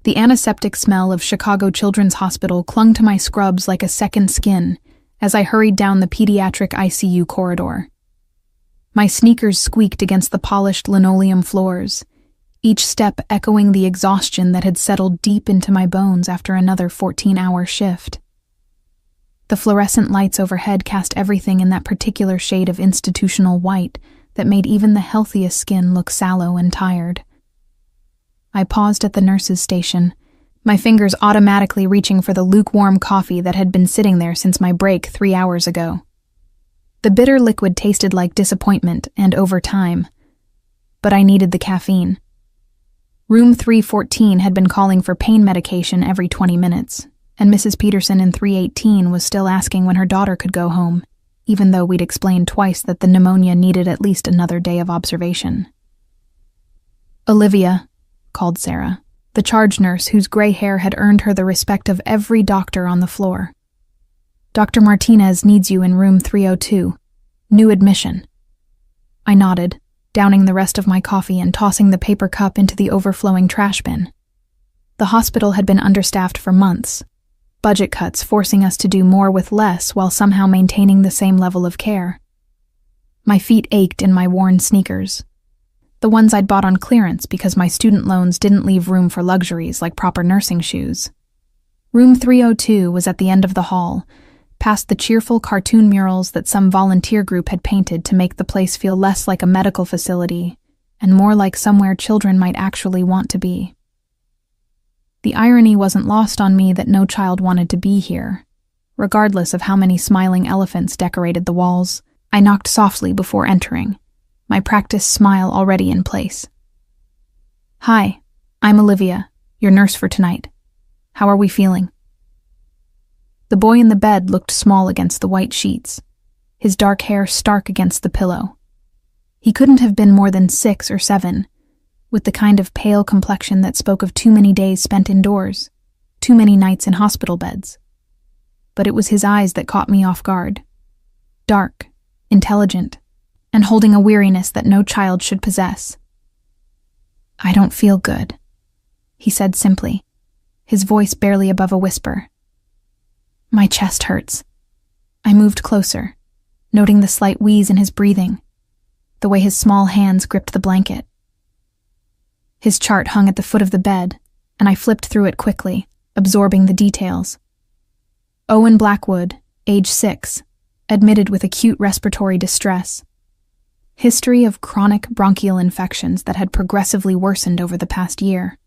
The antiseptic smell of Chicago Children's Hospital clung to my scrubs like a second skin as I hurried down the pediatric ICU corridor. My sneakers squeaked against the polished linoleum floors, each step echoing the exhaustion that had settled deep into my bones after another 14-hour shift. The fluorescent lights overhead cast everything in that particular shade of institutional white that made even the healthiest skin look sallow and tired. I paused at the nurse's station, my fingers automatically reaching for the lukewarm coffee that had been sitting there since my break 3 hours ago. The bitter liquid tasted like disappointment and overtime, but I needed the caffeine. Room 314 had been calling for pain medication every 20 minutes, and Mrs. Peterson in 318 was still asking when her daughter could go home, even though we'd explained twice that the pneumonia needed at least another day of observation. "Olivia," called Sarah, the charge nurse whose gray hair had earned her the respect of every doctor on the floor. "Dr. Martinez needs you in room 302. New admission." I nodded, downing the rest of my coffee and tossing the paper cup into the overflowing trash bin. The hospital had been understaffed for months, budget cuts forcing us to do more with less while somehow maintaining the same level of care. My feet ached in my worn sneakers, the ones I'd bought on clearance because my student loans didn't leave room for luxuries like proper nursing shoes. Room 302 was at the end of the hall, past the cheerful cartoon murals that some volunteer group had painted to make the place feel less like a medical facility and more like somewhere children might actually want to be. The irony wasn't lost on me that no child wanted to be here. Regardless of how many smiling elephants decorated the walls, I knocked softly before entering, my practiced smile already in place. "Hi, I'm Olivia, your nurse for tonight. How are we feeling?" The boy in the bed looked small against the white sheets, his dark hair stark against the pillow. He couldn't have been more than 6 or 7, with the kind of pale complexion that spoke of too many days spent indoors, too many nights in hospital beds. But it was his eyes that caught me off guard. Dark, intelligent, and holding a weariness that no child should possess. "I don't feel good," he said simply, his voice barely above a whisper. "My chest hurts." I moved closer, noting the slight wheeze in his breathing, the way his small hands gripped the blanket. His chart hung at the foot of the bed, and I flipped through it quickly, absorbing the details. Owen Blackwood, age 6, admitted with acute respiratory distress. History of chronic bronchial infections that had progressively worsened over the past year.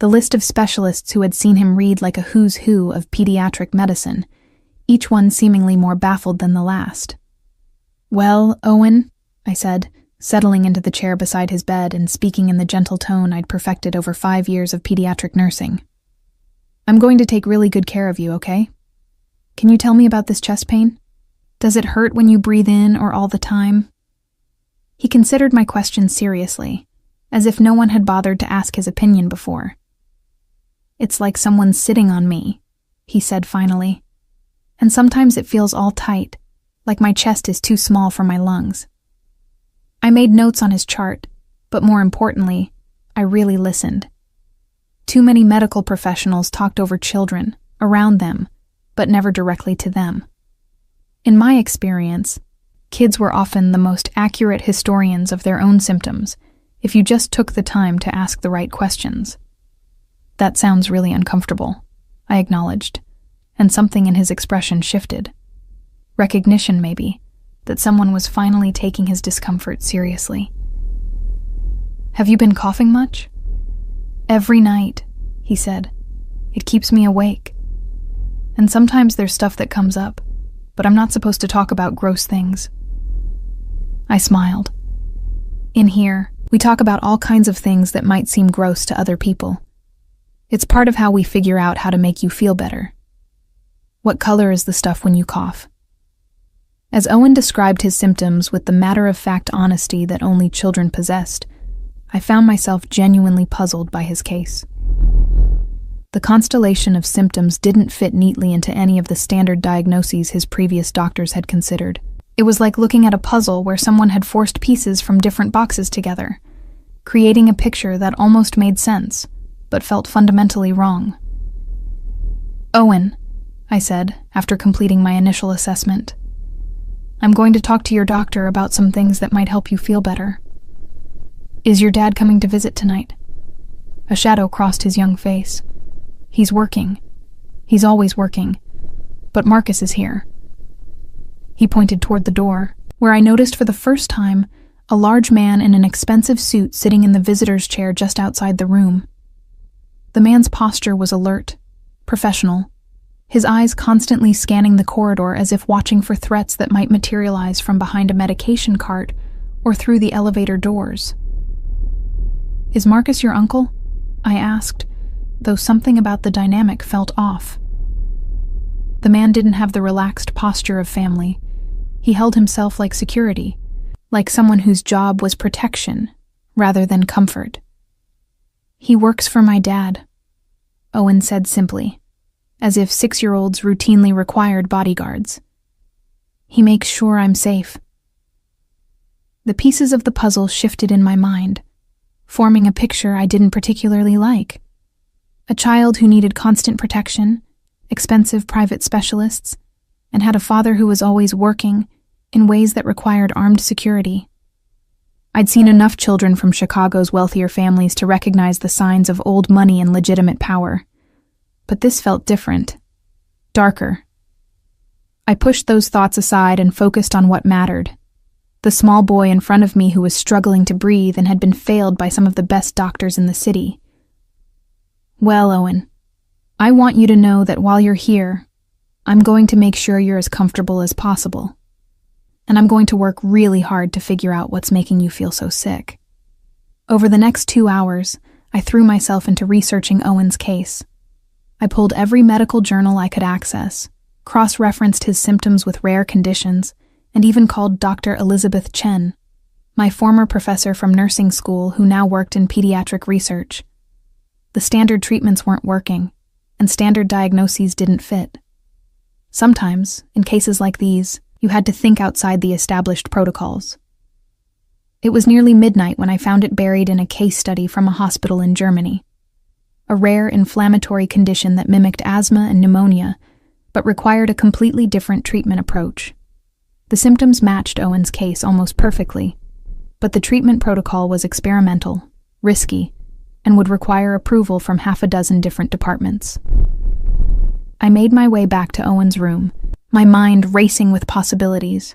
The list of specialists who had seen him read like a who's who of pediatric medicine, each one seemingly more baffled than the last. "Well, Owen," I said, settling into the chair beside his bed and speaking in the gentle tone I'd perfected over 5 years of pediatric nursing. "I'm going to take really good care of you, okay? Can you tell me about this chest pain? Does it hurt when you breathe in or all the time?" He considered my question seriously, as if no one had bothered to ask his opinion before. "It's like someone's sitting on me," he said finally. "And sometimes it feels all tight, like my chest is too small for my lungs." I made notes on his chart, but more importantly, I really listened. Too many medical professionals talked over children, around them, but never directly to them. In my experience, kids were often the most accurate historians of their own symptoms if you just took the time to ask the right questions. "That sounds really uncomfortable," I acknowledged, and something in his expression shifted. Recognition, maybe, that someone was finally taking his discomfort seriously. "Have you been coughing much?" "Every night," he said. "It keeps me awake. And sometimes there's stuff that comes up, but I'm not supposed to talk about gross things." I smiled. In here, we talk about all kinds of things that might seem gross to other people. It's part of how we figure out how to make you feel better. "What color is the stuff when you cough?" As Owen described his symptoms with the matter-of-fact honesty that only children possessed, I found myself genuinely puzzled by his case. The constellation of symptoms didn't fit neatly into any of the standard diagnoses his previous doctors had considered. It was like looking at a puzzle where someone had forced pieces from different boxes together, creating a picture that almost made sense, but felt fundamentally wrong. "Owen," I said, after completing my initial assessment, "I'm going to talk to your doctor about some things that might help you feel better. Is your dad coming to visit tonight?" A shadow crossed his young face. "He's working. He's always working. But Marcus is here." He pointed toward the door, where I noticed for the first time a large man in an expensive suit sitting in the visitor's chair just outside the room. The man's posture was alert, professional, his eyes constantly scanning the corridor as if watching for threats that might materialize from behind a medication cart or through the elevator doors. "Is Marcus your uncle?" I asked, though something about the dynamic felt off. The man didn't have the relaxed posture of family. He held himself like security, like someone whose job was protection rather than comfort. "He works for my dad," Owen said simply, as if 6-year-olds routinely required bodyguards. "He makes sure I'm safe." The pieces of the puzzle shifted in my mind, forming a picture I didn't particularly like. A child who needed constant protection, expensive private specialists, and had a father who was always working in ways that required armed security. I'd seen enough children from Chicago's wealthier families to recognize the signs of old money and legitimate power. But this felt different, darker. I pushed those thoughts aside and focused on what mattered. The small boy in front of me who was struggling to breathe and had been failed by some of the best doctors in the city. "Well, Owen, I want you to know that while you're here, I'm going to make sure you're as comfortable as possible. And I'm going to work really hard to figure out what's making you feel so sick." Over the next 2 hours, I threw myself into researching Owen's case. I pulled every medical journal I could access, cross-referenced his symptoms with rare conditions, and even called Dr. Elizabeth Chen, my former professor from nursing school who now worked in pediatric research. The standard treatments weren't working, and standard diagnoses didn't fit. Sometimes, in cases like these, you had to think outside the established protocols. It was nearly midnight when I found it buried in a case study from a hospital in Germany. A rare inflammatory condition that mimicked asthma and pneumonia, but required a completely different treatment approach. The symptoms matched Owen's case almost perfectly, but the treatment protocol was experimental, risky, and would require approval from 6 different departments. I made my way back to Owen's room, my mind racing with possibilities.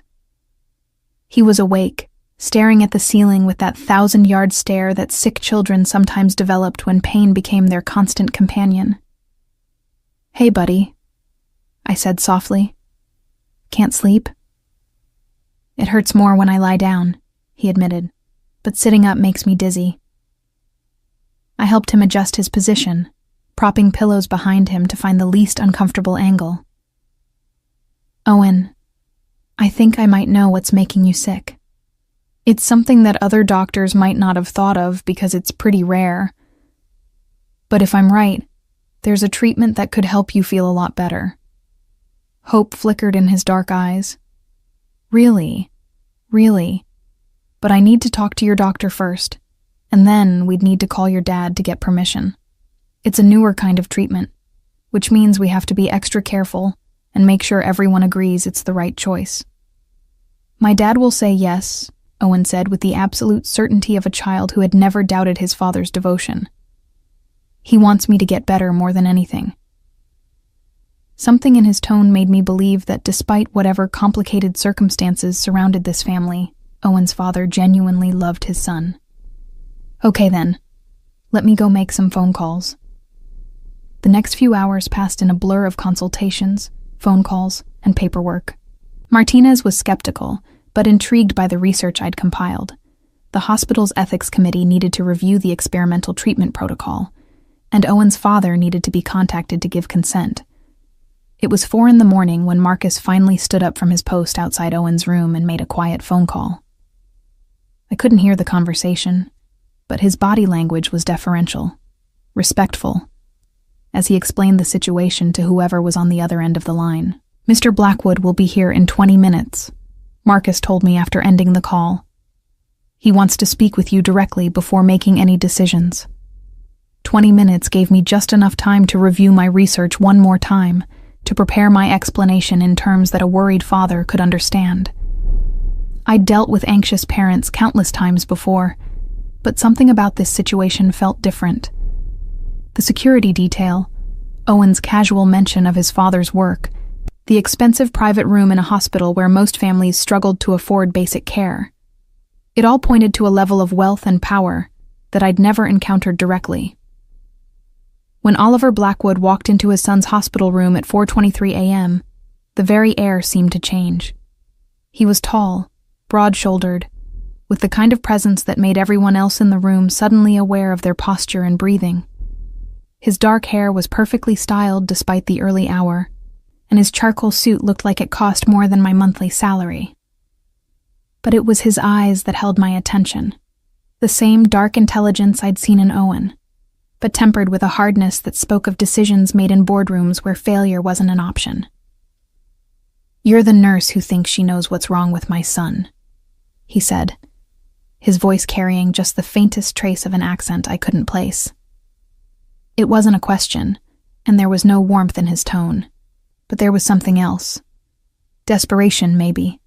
He was awake, staring at the ceiling with that 1,000-yard stare that sick children sometimes developed when pain became their constant companion. "Hey, buddy," I said softly. "Can't sleep?" "It hurts more when I lie down," he admitted, "but sitting up makes me dizzy." I helped him adjust his position, propping pillows behind him to find the least uncomfortable angle. "Owen, I think I might know what's making you sick. It's something that other doctors might not have thought of because it's pretty rare. But if I'm right, there's a treatment that could help you feel a lot better." Hope flickered in his dark eyes. Really? But I need to talk to your doctor first, and then we'd need to call your dad to get permission. It's a newer kind of treatment, which means we have to be extra careful and make sure everyone agrees it's the right choice." "My dad will say yes," Owen said with the absolute certainty of a child who had never doubted his father's devotion. "He wants me to get better more than anything." Something in his tone made me believe that despite whatever complicated circumstances surrounded this family, Owen's father genuinely loved his son. "Okay then, let me go make some phone calls." The next few hours passed in a blur of consultations, phone calls, and paperwork. Martinez was skeptical, but intrigued by the research I'd compiled. The hospital's ethics committee needed to review the experimental treatment protocol, and Owen's father needed to be contacted to give consent. It was 4 a.m. when Marcus finally stood up from his post outside Owen's room and made a quiet phone call. I couldn't hear the conversation, but his body language was deferential, respectful, as he explained the situation to whoever was on the other end of the line. "Mr. Blackwood will be here in 20 minutes, Marcus told me after ending the call. "He wants to speak with you directly before making any decisions." 20 minutes gave me just enough time to review my research one more time, to prepare my explanation in terms that a worried father could understand. I'd dealt with anxious parents countless times before, but something about this situation felt different. The security detail, Owen's casual mention of his father's work, the expensive private room in a hospital where most families struggled to afford basic care. It all pointed to a level of wealth and power that I'd never encountered directly. When Oliver Blackwood walked into his son's hospital room at 4:23 a.m., the very air seemed to change. He was tall, broad-shouldered, with the kind of presence that made everyone else in the room suddenly aware of their posture and breathing. His dark hair was perfectly styled despite the early hour, and his charcoal suit looked like it cost more than my monthly salary. But it was his eyes that held my attention, the same dark intelligence I'd seen in Owen, but tempered with a hardness that spoke of decisions made in boardrooms where failure wasn't an option. "You're the nurse who thinks she knows what's wrong with my son," he said, his voice carrying just the faintest trace of an accent I couldn't place. It wasn't a question, and there was no warmth in his tone, but there was something else. Desperation, maybe,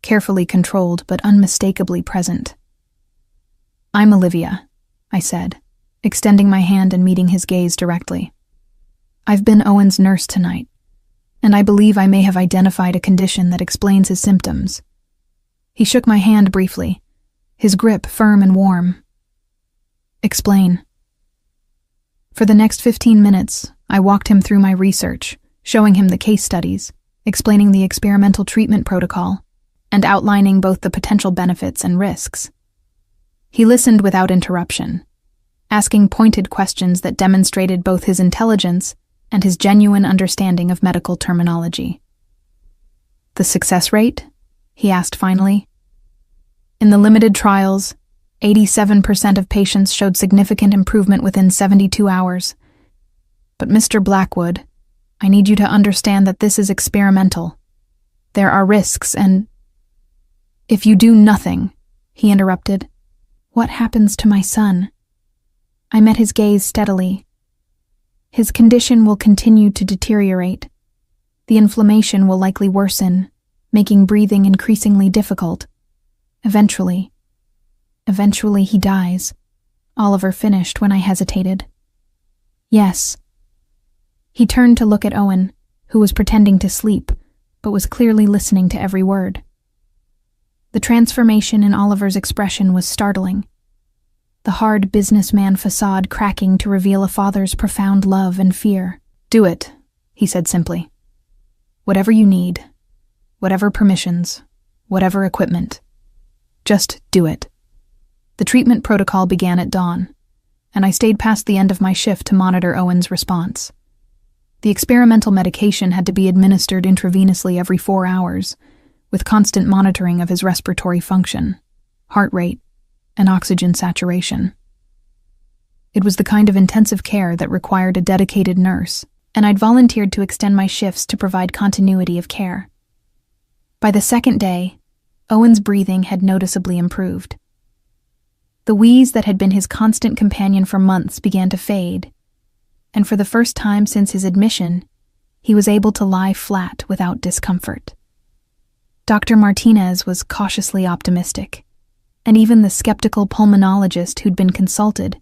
carefully controlled but unmistakably present. "I'm Olivia," I said, extending my hand and meeting his gaze directly. "I've been Owen's nurse tonight, and I believe I may have identified a condition that explains his symptoms." He shook my hand briefly, his grip firm and warm. "Explain." For the next 15 minutes, I walked him through my research, showing him the case studies, explaining the experimental treatment protocol, and outlining both the potential benefits and risks. He listened without interruption, asking pointed questions that demonstrated both his intelligence and his genuine understanding of medical terminology. "The success rate?" he asked finally. "In the limited trials, 87% of patients showed significant improvement within 72 hours. But Mr. Blackwood, I need you to understand that this is experimental. There are risks and—" "If you do nothing," he interrupted, "what happens to my son?" I met his gaze steadily. "His condition will continue to deteriorate. The inflammation will likely worsen, making breathing increasingly difficult. Eventually he dies," Oliver finished when I hesitated. "Yes." He turned to look at Owen, who was pretending to sleep, but was clearly listening to every word. The transformation in Oliver's expression was startling, the hard businessman facade cracking to reveal a father's profound love and fear. "Do it," he said simply. "Whatever you need, whatever permissions, whatever equipment. Just do it." The treatment protocol began at dawn, and I stayed past the end of my shift to monitor Owen's response. The experimental medication had to be administered intravenously every 4 hours, with constant monitoring of his respiratory function, heart rate, and oxygen saturation. It was the kind of intensive care that required a dedicated nurse, and I'd volunteered to extend my shifts to provide continuity of care. By the second day, Owen's breathing had noticeably improved. The wheeze that had been his constant companion for months began to fade, and for the first time since his admission, he was able to lie flat without discomfort. Dr. Martinez was cautiously optimistic, and even the skeptical pulmonologist who'd been consulted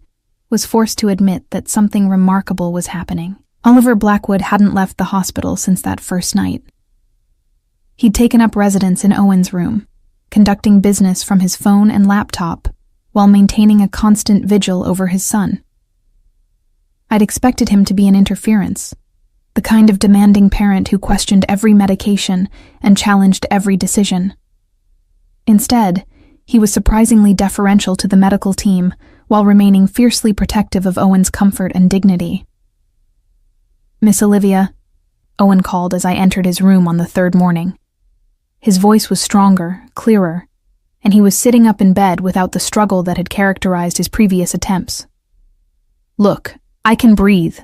was forced to admit that something remarkable was happening. Oliver Blackwood hadn't left the hospital since that first night. He'd taken up residence in Owen's room, conducting business from his phone and laptop while maintaining a constant vigil over his son. I'd expected him to be an interference, the kind of demanding parent who questioned every medication and challenged every decision. Instead, he was surprisingly deferential to the medical team while remaining fiercely protective of Owen's comfort and dignity. "Miss Olivia," Owen called as I entered his room on the third morning. His voice was stronger, clearer, and he was sitting up in bed without the struggle that had characterized his previous attempts. "Look, I can breathe."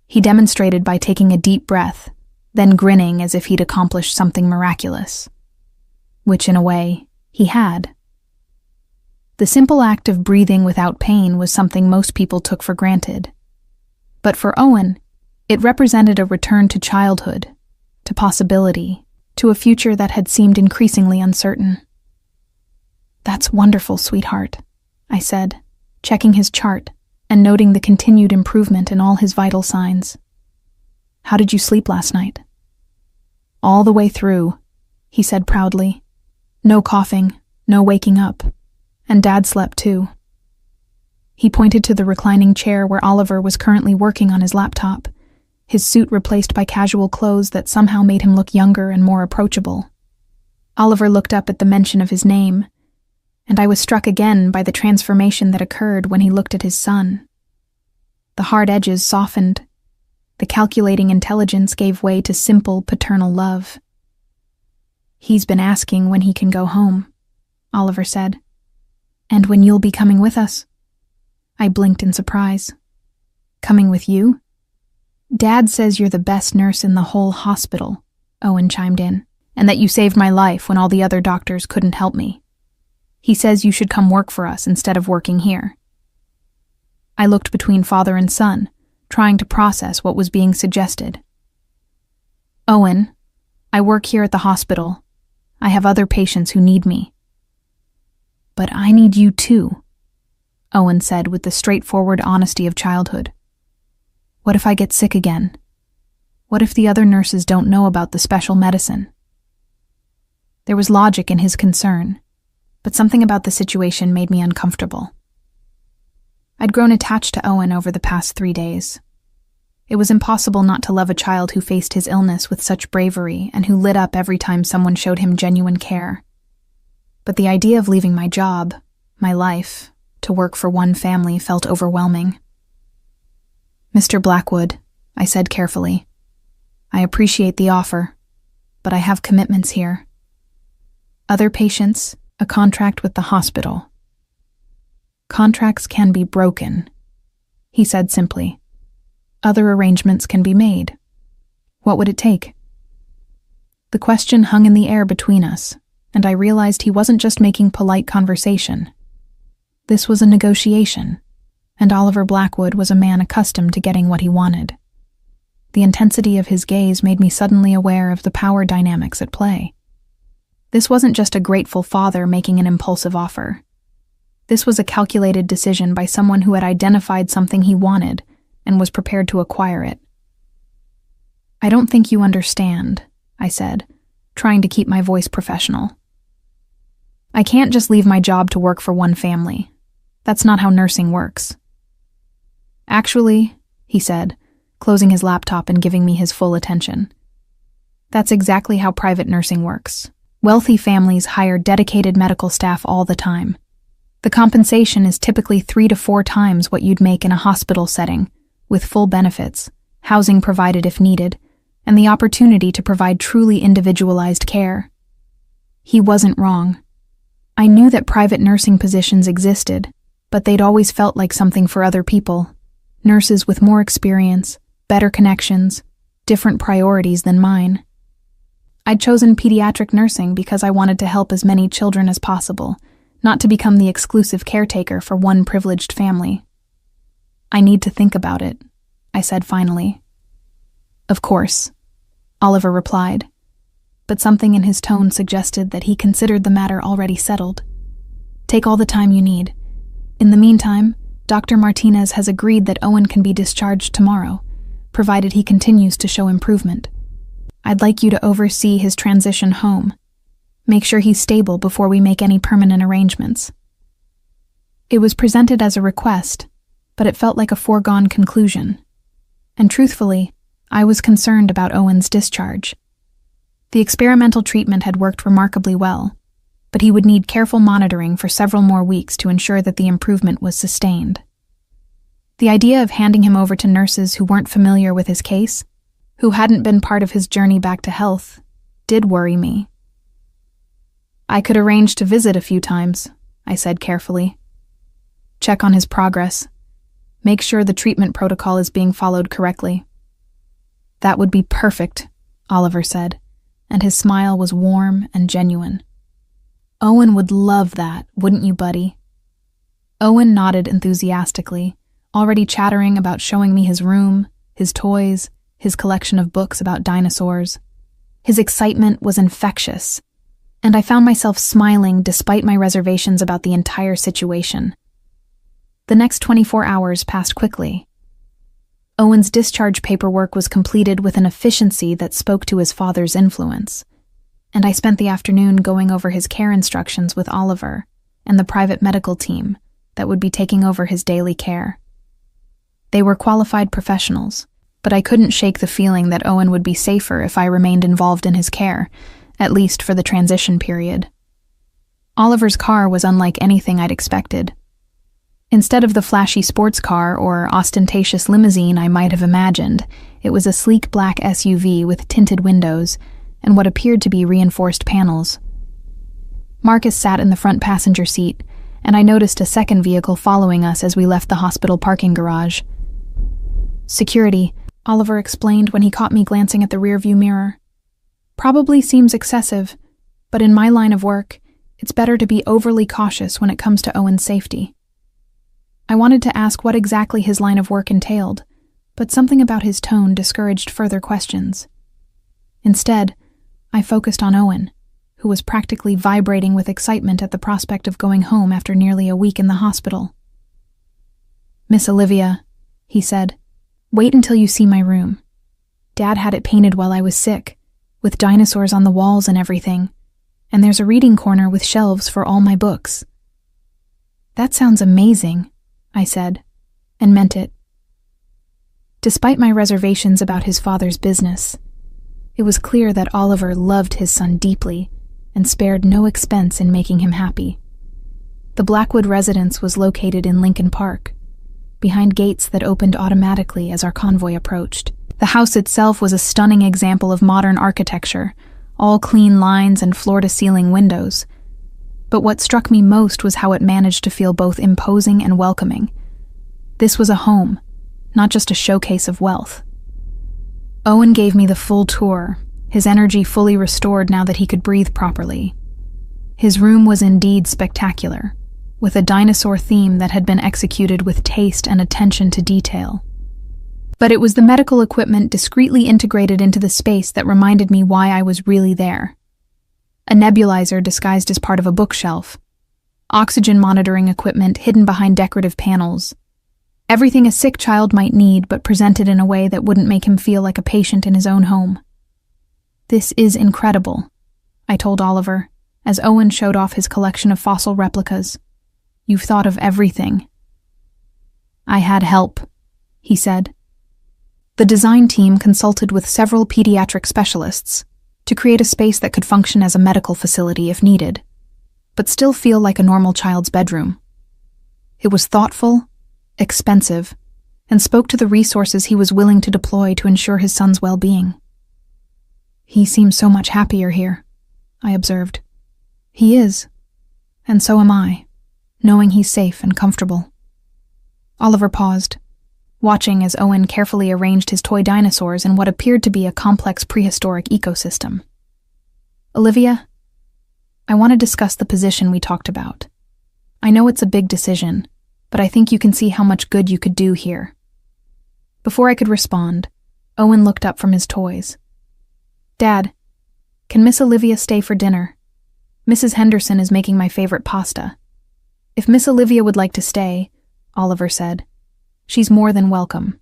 He demonstrated by taking a deep breath, then grinning as if he'd accomplished something miraculous. Which, in a way, he had. The simple act of breathing without pain was something most people took for granted. But for Owen, it represented a return to childhood, to possibility, to a future that had seemed increasingly uncertain. "That's wonderful, sweetheart," I said, checking his chart and noting the continued improvement in all his vital signs. "How did you sleep last night?" "All the way through," he said proudly. "No coughing, no waking up. And Dad slept too." He pointed to the reclining chair where Oliver was currently working on his laptop, his suit replaced by casual clothes that somehow made him look younger and more approachable. Oliver looked up at the mention of his name, and I was struck again by the transformation that occurred when he looked at his son. The hard edges softened. The calculating intelligence gave way to simple paternal love. "He's been asking when he can go home," Oliver said. "And when you'll be coming with us?" I blinked in surprise. "Coming with you?" "Dad says you're the best nurse in the whole hospital," Owen chimed in, "and that you saved my life when all the other doctors couldn't help me. He says you should come work for us instead of working here." I looked between father and son, trying to process what was being suggested. "Owen, I work here at the hospital. I have other patients who need me." "But I need you too," Owen said with the straightforward honesty of childhood. "What if I get sick again? What if the other nurses don't know about the special medicine?" There was logic in his concern, but something about the situation made me uncomfortable. I'd grown attached to Owen over the past 3 days. It was impossible not to love a child who faced his illness with such bravery and who lit up every time someone showed him genuine care. But the idea of leaving my job, my life, to work for one family felt overwhelming. "Mr. Blackwood," I said carefully, "I appreciate the offer, but I have commitments here. Other patients, a contract with the hospital. Contracts can be broken," he said simply. "Other arrangements can be made. What would it take?" The question hung in the air between us, and I realized he wasn't just making polite conversation. This was a negotiation, and Oliver Blackwood was a man accustomed to getting what he wanted. The intensity of his gaze made me suddenly aware of the power dynamics at play. This wasn't just a grateful father making an impulsive offer. This was a calculated decision by someone who had identified something he wanted and was prepared to acquire it. "I don't think you understand," I said, trying to keep my voice professional. "I can't just leave my job to work for one family. That's not how nursing works." "Actually," he said, closing his laptop and giving me his full attention, "that's exactly how private nursing works. Wealthy families hire dedicated medical staff all the time. The compensation is typically 3 to 4 times what you'd make in a hospital setting, with full benefits, housing provided if needed, and the opportunity to provide truly individualized care." He wasn't wrong. I knew that private nursing positions existed, but they'd always felt like something for other people, nurses with more experience, better connections, different priorities than mine. I'd chosen pediatric nursing because I wanted to help as many children as possible, not to become the exclusive caretaker for one privileged family. "I need to think about it," I said finally. "Of course," Oliver replied, but something in his tone suggested that he considered the matter already settled. "Take all the time you need. In the meantime, Dr. Martinez has agreed that Owen can be discharged tomorrow, provided he continues to show improvement. I'd like you to oversee his transition home. Make sure he's stable before we make any permanent arrangements." It was presented as a request, but it felt like a foregone conclusion. And truthfully, I was concerned about Owen's discharge. The experimental treatment had worked remarkably well, but he would need careful monitoring for several more weeks to ensure that the improvement was sustained. The idea of handing him over to nurses who weren't familiar with his case, who hadn't been part of his journey back to health, did worry me. "I could arrange to visit a few times," I said carefully. "Check on his progress. Make sure the treatment protocol is being followed correctly." "That would be perfect," Oliver said, and his smile was warm and genuine. "Owen would love that, wouldn't you, buddy?" Owen nodded enthusiastically, already chattering about showing me his room, his toys, his collection of books about dinosaurs. His excitement was infectious, and I found myself smiling despite my reservations about the entire situation. The next 24 hours passed quickly. Owen's discharge paperwork was completed with an efficiency that spoke to his father's influence, and I spent the afternoon going over his care instructions with Oliver and the private medical team that would be taking over his daily care. They were qualified professionals, but I couldn't shake the feeling that Owen would be safer if I remained involved in his care, at least for the transition period. Oliver's car was unlike anything I'd expected. Instead of the flashy sports car or ostentatious limousine I might have imagined, it was a sleek black SUV with tinted windows and what appeared to be reinforced panels. Marcus sat in the front passenger seat, and I noticed a second vehicle following us as we left the hospital parking garage. "Security," Oliver explained when he caught me glancing at the rearview mirror. "Probably seems excessive, but in my line of work, it's better to be overly cautious when it comes to Owen's safety." I wanted to ask what exactly his line of work entailed, but something about his tone discouraged further questions. Instead, I focused on Owen, who was practically vibrating with excitement at the prospect of going home after nearly a week in the hospital. "Miss Olivia," he said, "wait until you see my room. Dad had it painted while I was sick, with dinosaurs on the walls and everything, and there's a reading corner with shelves for all my books." "That sounds amazing," I said, and meant it. Despite my reservations about his father's business, it was clear that Oliver loved his son deeply and spared no expense in making him happy. The Blackwood residence was located in Lincoln Park, behind gates that opened automatically as our convoy approached. The house itself was a stunning example of modern architecture, all clean lines and floor-to-ceiling windows. But what struck me most was how it managed to feel both imposing and welcoming. This was a home, not just a showcase of wealth. Owen gave me the full tour, his energy fully restored now that he could breathe properly. His room was indeed spectacular, with a dinosaur theme that had been executed with taste and attention to detail. But it was the medical equipment discreetly integrated into the space that reminded me why I was really there. A nebulizer disguised as part of a bookshelf, oxygen monitoring equipment hidden behind decorative panels, everything a sick child might need but presented in a way that wouldn't make him feel like a patient in his own home. "This is incredible," I told Oliver, as Owen showed off his collection of fossil replicas. "You've thought of everything." "I had help," he said. The design team consulted with several pediatric specialists to create a space that could function as a medical facility if needed, but still feel like a normal child's bedroom. It was thoughtful, expensive, and spoke to the resources he was willing to deploy to ensure his son's well-being. "He seems so much happier here," I observed. "He is, and so am I, knowing he's safe and comfortable." Oliver paused, watching as Owen carefully arranged his toy dinosaurs in what appeared to be a complex prehistoric ecosystem. "Olivia, I want to discuss the position we talked about. I know it's a big decision, but I think you can see how much good you could do here." Before I could respond, Owen looked up from his toys. "Dad, can Miss Olivia stay for dinner? Mrs. Henderson is making my favorite pasta." "If Miss Olivia would like to stay," Oliver said, "she's more than welcome."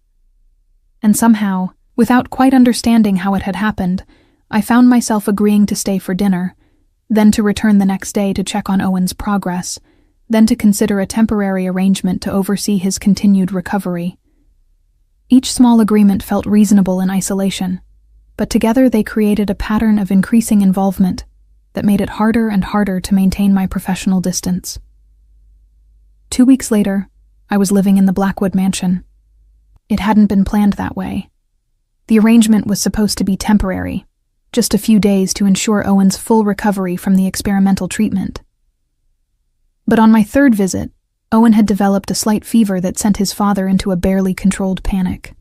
And somehow, without quite understanding how it had happened, I found myself agreeing to stay for dinner, then to return the next day to check on Owen's progress, then to consider a temporary arrangement to oversee his continued recovery. Each small agreement felt reasonable in isolation, but together they created a pattern of increasing involvement that made it harder and harder to maintain my professional distance. 2 weeks later, I was living in the Blackwood mansion. It hadn't been planned that way. The arrangement was supposed to be temporary, just a few days to ensure Owen's full recovery from the experimental treatment. But on my third visit, Owen had developed a slight fever that sent his father into a barely controlled panic.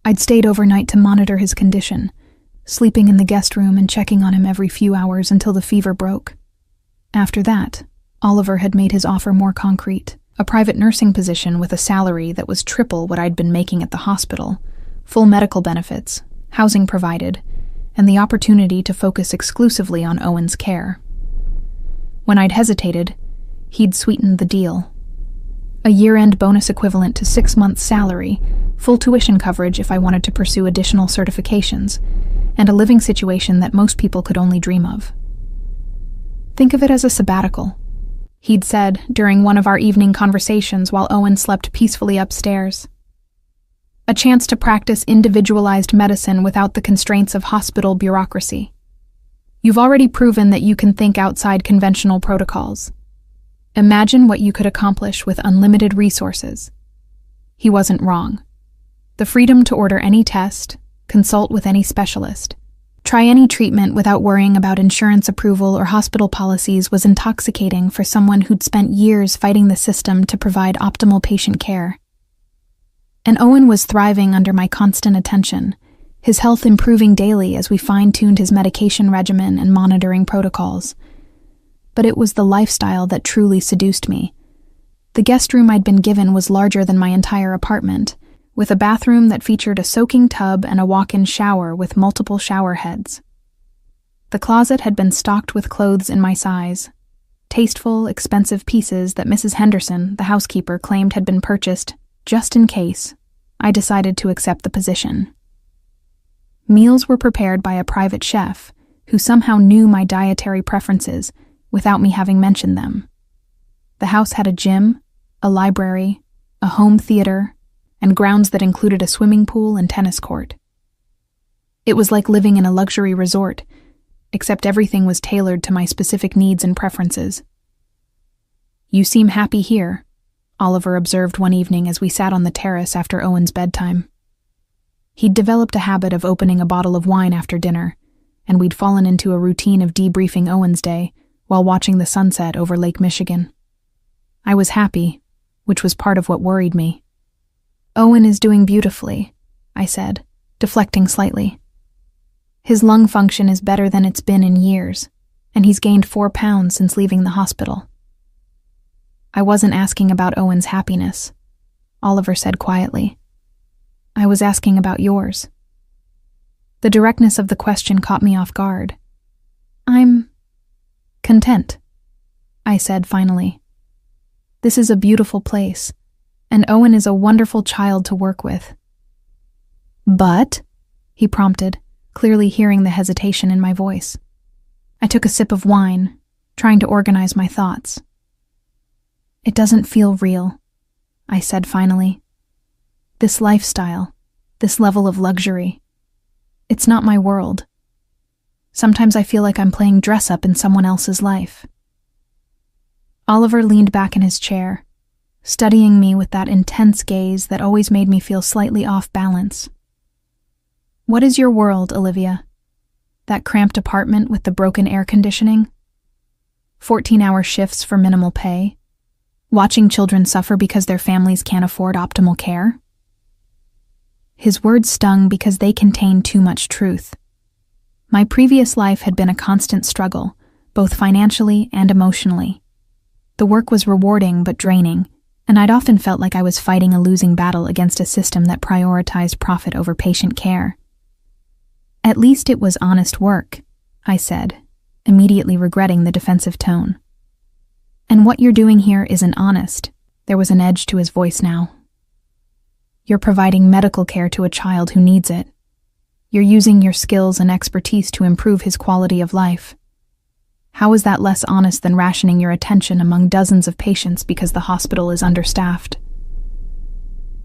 I'd stayed overnight to monitor his condition, sleeping in the guest room and checking on him every few hours until the fever broke. After that, Oliver had made his offer more concrete. A private nursing position with a salary that was triple what I'd been making at the hospital, full medical benefits, housing provided, and the opportunity to focus exclusively on Owen's care. When I'd hesitated, he'd sweetened the deal. A year-end bonus equivalent to 6 months' salary, full tuition coverage if I wanted to pursue additional certifications, and a living situation that most people could only dream of. Think of it as a sabbatical, he'd said during one of our evening conversations while Owen slept peacefully upstairs. A chance to practice individualized medicine without the constraints of hospital bureaucracy. You've already proven that you can think outside conventional protocols. Imagine what you could accomplish with unlimited resources. He wasn't wrong. The freedom to order any test, consult with any specialist, try any treatment without worrying about insurance approval or hospital policies was intoxicating for someone who'd spent years fighting the system to provide optimal patient care. And Owen was thriving under my constant attention, his health improving daily as we fine-tuned his medication regimen and monitoring protocols. But it was the lifestyle that truly seduced me. The guest room I'd been given was larger than my entire apartment, with a bathroom that featured a soaking tub and a walk-in shower with multiple shower heads. The closet had been stocked with clothes in my size, tasteful, expensive pieces that Mrs. Henderson, the housekeeper, claimed had been purchased just in case I decided to accept the position. Meals were prepared by a private chef who somehow knew my dietary preferences without me having mentioned them. The house had a gym, a library, a home theater, and grounds that included a swimming pool and tennis court. It was like living in a luxury resort, except everything was tailored to my specific needs and preferences. "You seem happy here," Oliver observed one evening as we sat on the terrace after Owen's bedtime. He'd developed a habit of opening a bottle of wine after dinner, and we'd fallen into a routine of debriefing Owen's day while watching the sunset over Lake Michigan. I was happy, which was part of what worried me. "Owen is doing beautifully," I said, deflecting slightly. "His lung function is better than it's been in years, and he's gained 4 pounds since leaving the hospital." "I wasn't asking about Owen's happiness," Oliver said quietly. "I was asking about yours." The directness of the question caught me off guard. "I'm content," I said finally. "This is a beautiful place, and Owen is a wonderful child to work with." "But?" he prompted, clearly hearing the hesitation in my voice. I took a sip of wine, trying to organize my thoughts. "It doesn't feel real," I said finally. "This lifestyle, this level of luxury, it's not my world. Sometimes I feel like I'm playing dress-up in someone else's life." Oliver leaned back in his chair, studying me with that intense gaze that always made me feel slightly off balance. "What is your world, Olivia? That cramped apartment with the broken air conditioning? 14-hour shifts for minimal pay? Watching children suffer because their families can't afford optimal care?" His words stung because they contained too much truth. My previous life had been a constant struggle, both financially and emotionally. The work was rewarding but draining, and I'd often felt like I was fighting a losing battle against a system that prioritized profit over patient care. "At least it was honest work," I said, immediately regretting the defensive tone. "And what you're doing here isn't honest." There was an edge to his voice now. "You're providing medical care to a child who needs it. You're using your skills and expertise to improve his quality of life. How is that less honest than rationing your attention among dozens of patients because the hospital is understaffed?"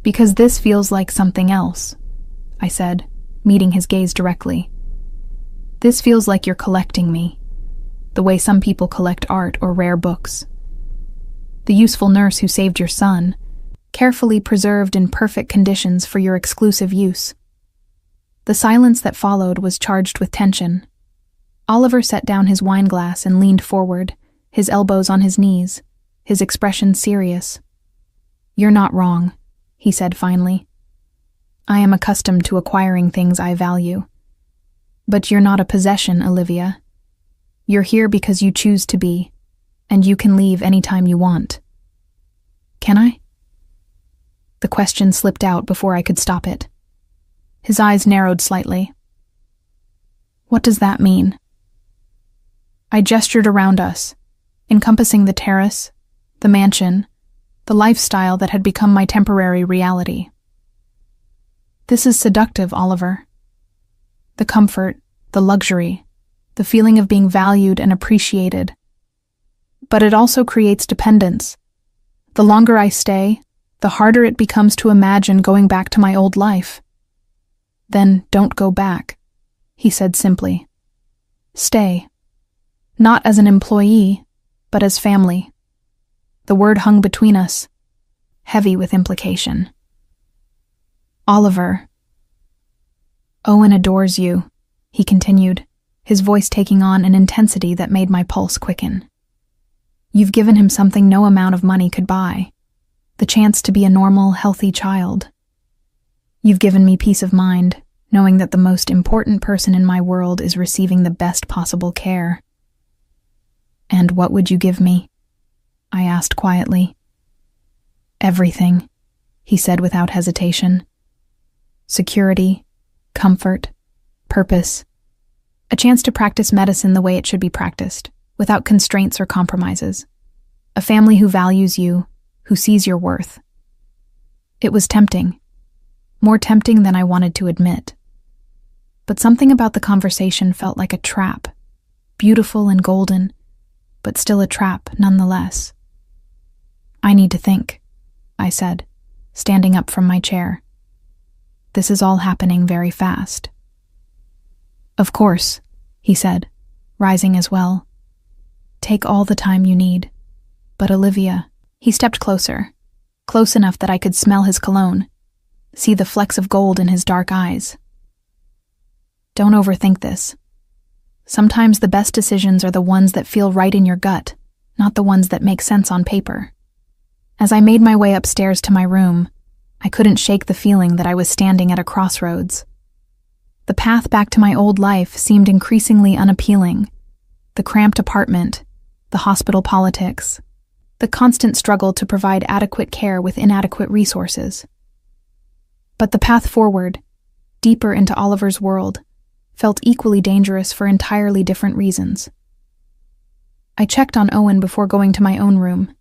"Because this feels like something else," I said, meeting his gaze directly. "This feels like you're collecting me, the way some people collect art or rare books. The useful nurse who saved your son, carefully preserved in perfect conditions for your exclusive use." The silence that followed was charged with tension. Oliver set down his wine glass and leaned forward, his elbows on his knees, his expression serious. "You're not wrong," he said finally. "I am accustomed to acquiring things I value. But you're not a possession, Olivia. You're here because you choose to be, and you can leave anytime you want." Can I? The question slipped out before I could stop it. His eyes narrowed slightly. What does that mean? I gestured around us, encompassing the terrace, the mansion, the lifestyle that had become my temporary reality. This is seductive, Oliver. The comfort, the luxury, the feeling of being valued and appreciated. But it also creates dependence. The longer I stay, the harder it becomes to imagine going back to my old life. Then don't go back, he said simply. Stay. Not as an employee, but as family. The word hung between us, heavy with implication. Oliver. Owen adores you, he continued, his voice taking on an intensity that made my pulse quicken. You've given him something no amount of money could buy, the chance to be a normal, healthy child. You've given me peace of mind, knowing that the most important person in my world is receiving the best possible care. And what would you give me? I asked quietly. Everything, he said without hesitation. Security, comfort, purpose, a chance to practice medicine the way it should be practiced, without constraints or compromises. A family who values you, who sees your worth. It was tempting, more tempting than I wanted to admit. But something about the conversation felt like a trap, beautiful and golden, but still a trap nonetheless. I need to think, I said, standing up from my chair. This is all happening very fast. Of course, he said, rising as well. Take all the time you need. But Olivia, he stepped closer, close enough that I could smell his cologne, see the flecks of gold in his dark eyes. Don't overthink this. Sometimes the best decisions are the ones that feel right in your gut, not the ones that make sense on paper. As I made my way upstairs to my room, I couldn't shake the feeling that I was standing at a crossroads. The path back to my old life seemed increasingly unappealing. The cramped apartment, the hospital politics, the constant struggle to provide adequate care with inadequate resources. But the path forward, deeper into Oliver's world, felt equally dangerous for entirely different reasons. I checked on Owen before going to my own room,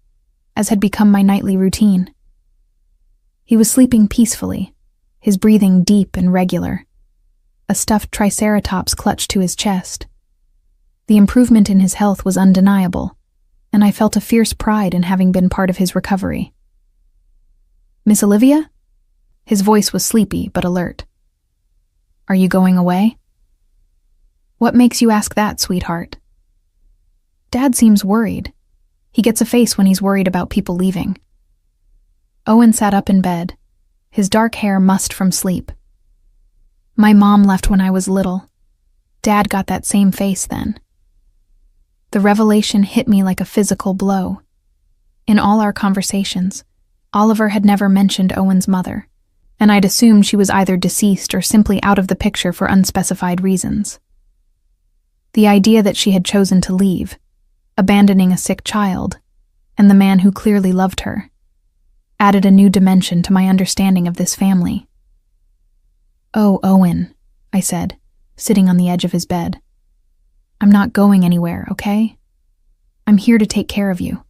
as had become my nightly routine. He was sleeping peacefully, his breathing deep and regular. A stuffed triceratops clutched to his chest. The improvement in his health was undeniable, and I felt a fierce pride in having been part of his recovery. Miss Olivia? His voice was sleepy but alert. Are you going away? What makes you ask that, sweetheart? Dad seems worried. He gets a face when he's worried about people leaving. Owen sat up in bed, his dark hair mussed from sleep. My mom left when I was little. Dad got that same face then. The revelation hit me like a physical blow. In all our conversations, Oliver had never mentioned Owen's mother, and I'd assumed she was either deceased or simply out of the picture for unspecified reasons. The idea that she had chosen to leave, abandoning a sick child, and the man who clearly loved her, added a new dimension to my understanding of this family. Oh, Owen, I said, sitting on the edge of his bed. I'm not going anywhere, okay? I'm here to take care of you.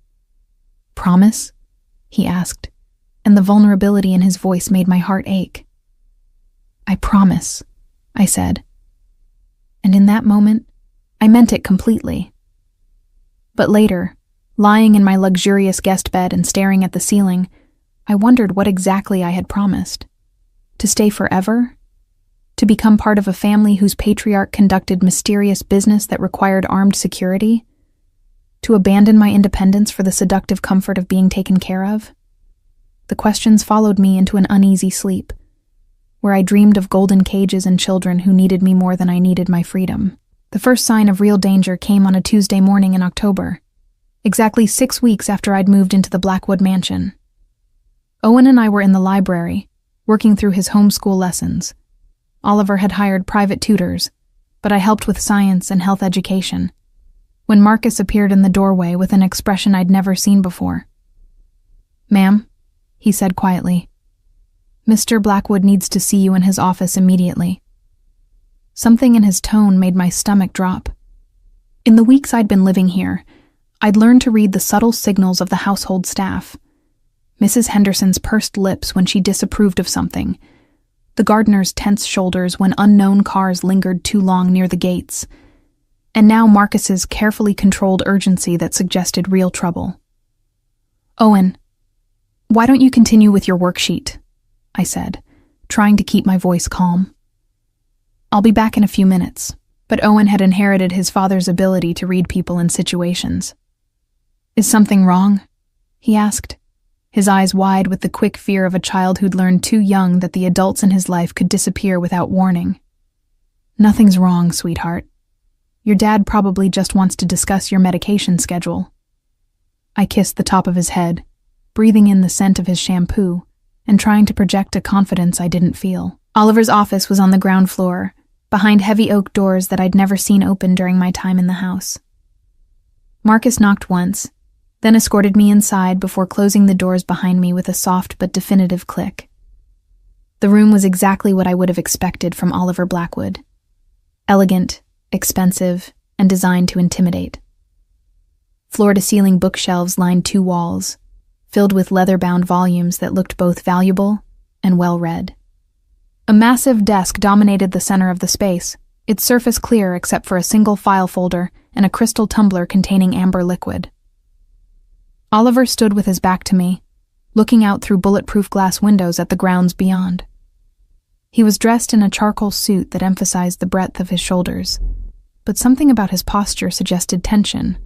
Promise? He asked, and the vulnerability in his voice made my heart ache. I promise, I said. And in that moment, I meant it completely. But later, lying in my luxurious guest bed and staring at the ceiling, I wondered what exactly I had promised. To stay forever? To become part of a family whose patriarch conducted mysterious business that required armed security? To abandon my independence for the seductive comfort of being taken care of? The questions followed me into an uneasy sleep, where I dreamed of golden cages and children who needed me more than I needed my freedom. The first sign of real danger came on a Tuesday morning in October, exactly 6 weeks after I'd moved into the Blackwood mansion. Owen and I were in the library, working through his homeschool lessons. Oliver had hired private tutors, but I helped with science and health education, when Marcus appeared in the doorway with an expression I'd never seen before. "Ma'am," he said quietly. "Mr. Blackwood needs to see you in his office immediately." Something in his tone made my stomach drop. In the weeks I'd been living here, I'd learned to read the subtle signals of the household staff. Mrs. Henderson's pursed lips when she disapproved of something, the gardener's tense shoulders when unknown cars lingered too long near the gates, and now Marcus's carefully controlled urgency that suggested real trouble. "Owen, why don't you continue with your worksheet?" I said, trying to keep my voice calm. "I'll be back in a few minutes." But Owen had inherited his father's ability to read people in situations. "Is something wrong?" he asked, his eyes wide with the quick fear of a child who'd learned too young that the adults in his life could disappear without warning. "Nothing's wrong, sweetheart. Your dad probably just wants to discuss your medication schedule." I kissed the top of his head, breathing in the scent of his shampoo and trying to project a confidence I didn't feel. Oliver's office was on the ground floor, behind heavy oak doors that I'd never seen open during my time in the house. Marcus knocked once, then escorted me inside before closing the doors behind me with a soft but definitive click. The room was exactly what I would have expected from Oliver Blackwood. Elegant, expensive, and designed to intimidate. Floor-to-ceiling bookshelves lined 2 walls, filled with leather-bound volumes that looked both valuable and well-read. A massive desk dominated the center of the space, its surface clear except for a single file folder and a crystal tumbler containing amber liquid. Oliver stood with his back to me, looking out through bulletproof glass windows at the grounds beyond. He was dressed in a charcoal suit that emphasized the breadth of his shoulders, but something about his posture suggested tension,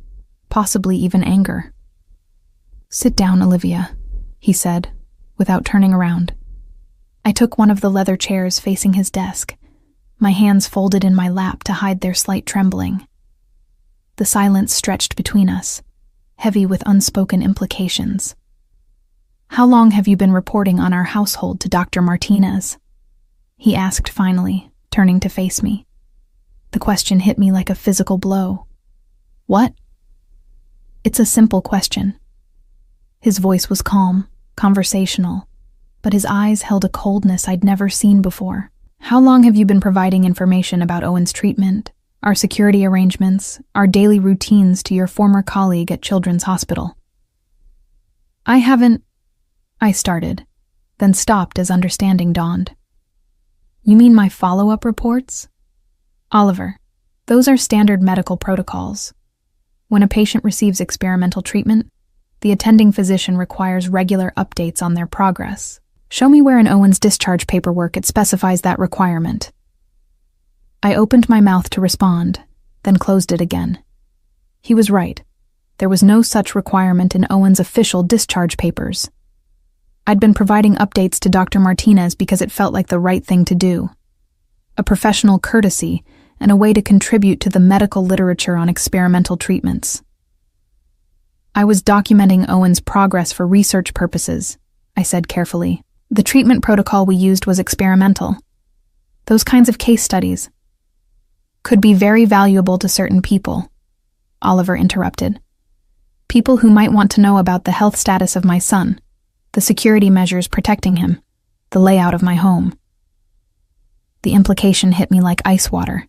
possibly even anger. "Sit down, Olivia," he said, without turning around. I took one of the leather chairs facing his desk, my hands folded in my lap to hide their slight trembling. The silence stretched between us, heavy with unspoken implications. "How long have you been reporting on our household to Dr. Martinez?" he asked finally, turning to face me. The question hit me like a physical blow. "What?" "It's a simple question." His voice was calm, conversational, but his eyes held a coldness I'd never seen before. "How long have you been providing information about Owen's treatment, our security arrangements, our daily routines to your former colleague at Children's Hospital?" "I haven't," I started, then stopped as understanding dawned. "You mean my follow-up reports?" "Oliver, those are standard medical protocols. When a patient receives experimental treatment, the attending physician requires regular updates on their progress. Show me where in Owen's discharge paperwork it specifies that requirement." I opened my mouth to respond, then closed it again. He was right. There was no such requirement in Owen's official discharge papers. I'd been providing updates to Dr. Martinez because it felt like the right thing to do. A professional courtesy and a way to contribute to the medical literature on experimental treatments. "I was documenting Owen's progress for research purposes," I said carefully. "The treatment protocol we used was experimental. Those kinds of case studies could be very valuable to certain people," Oliver interrupted. "People who might want to know about the health status of my son, the security measures protecting him, the layout of my home." The implication hit me like ice water.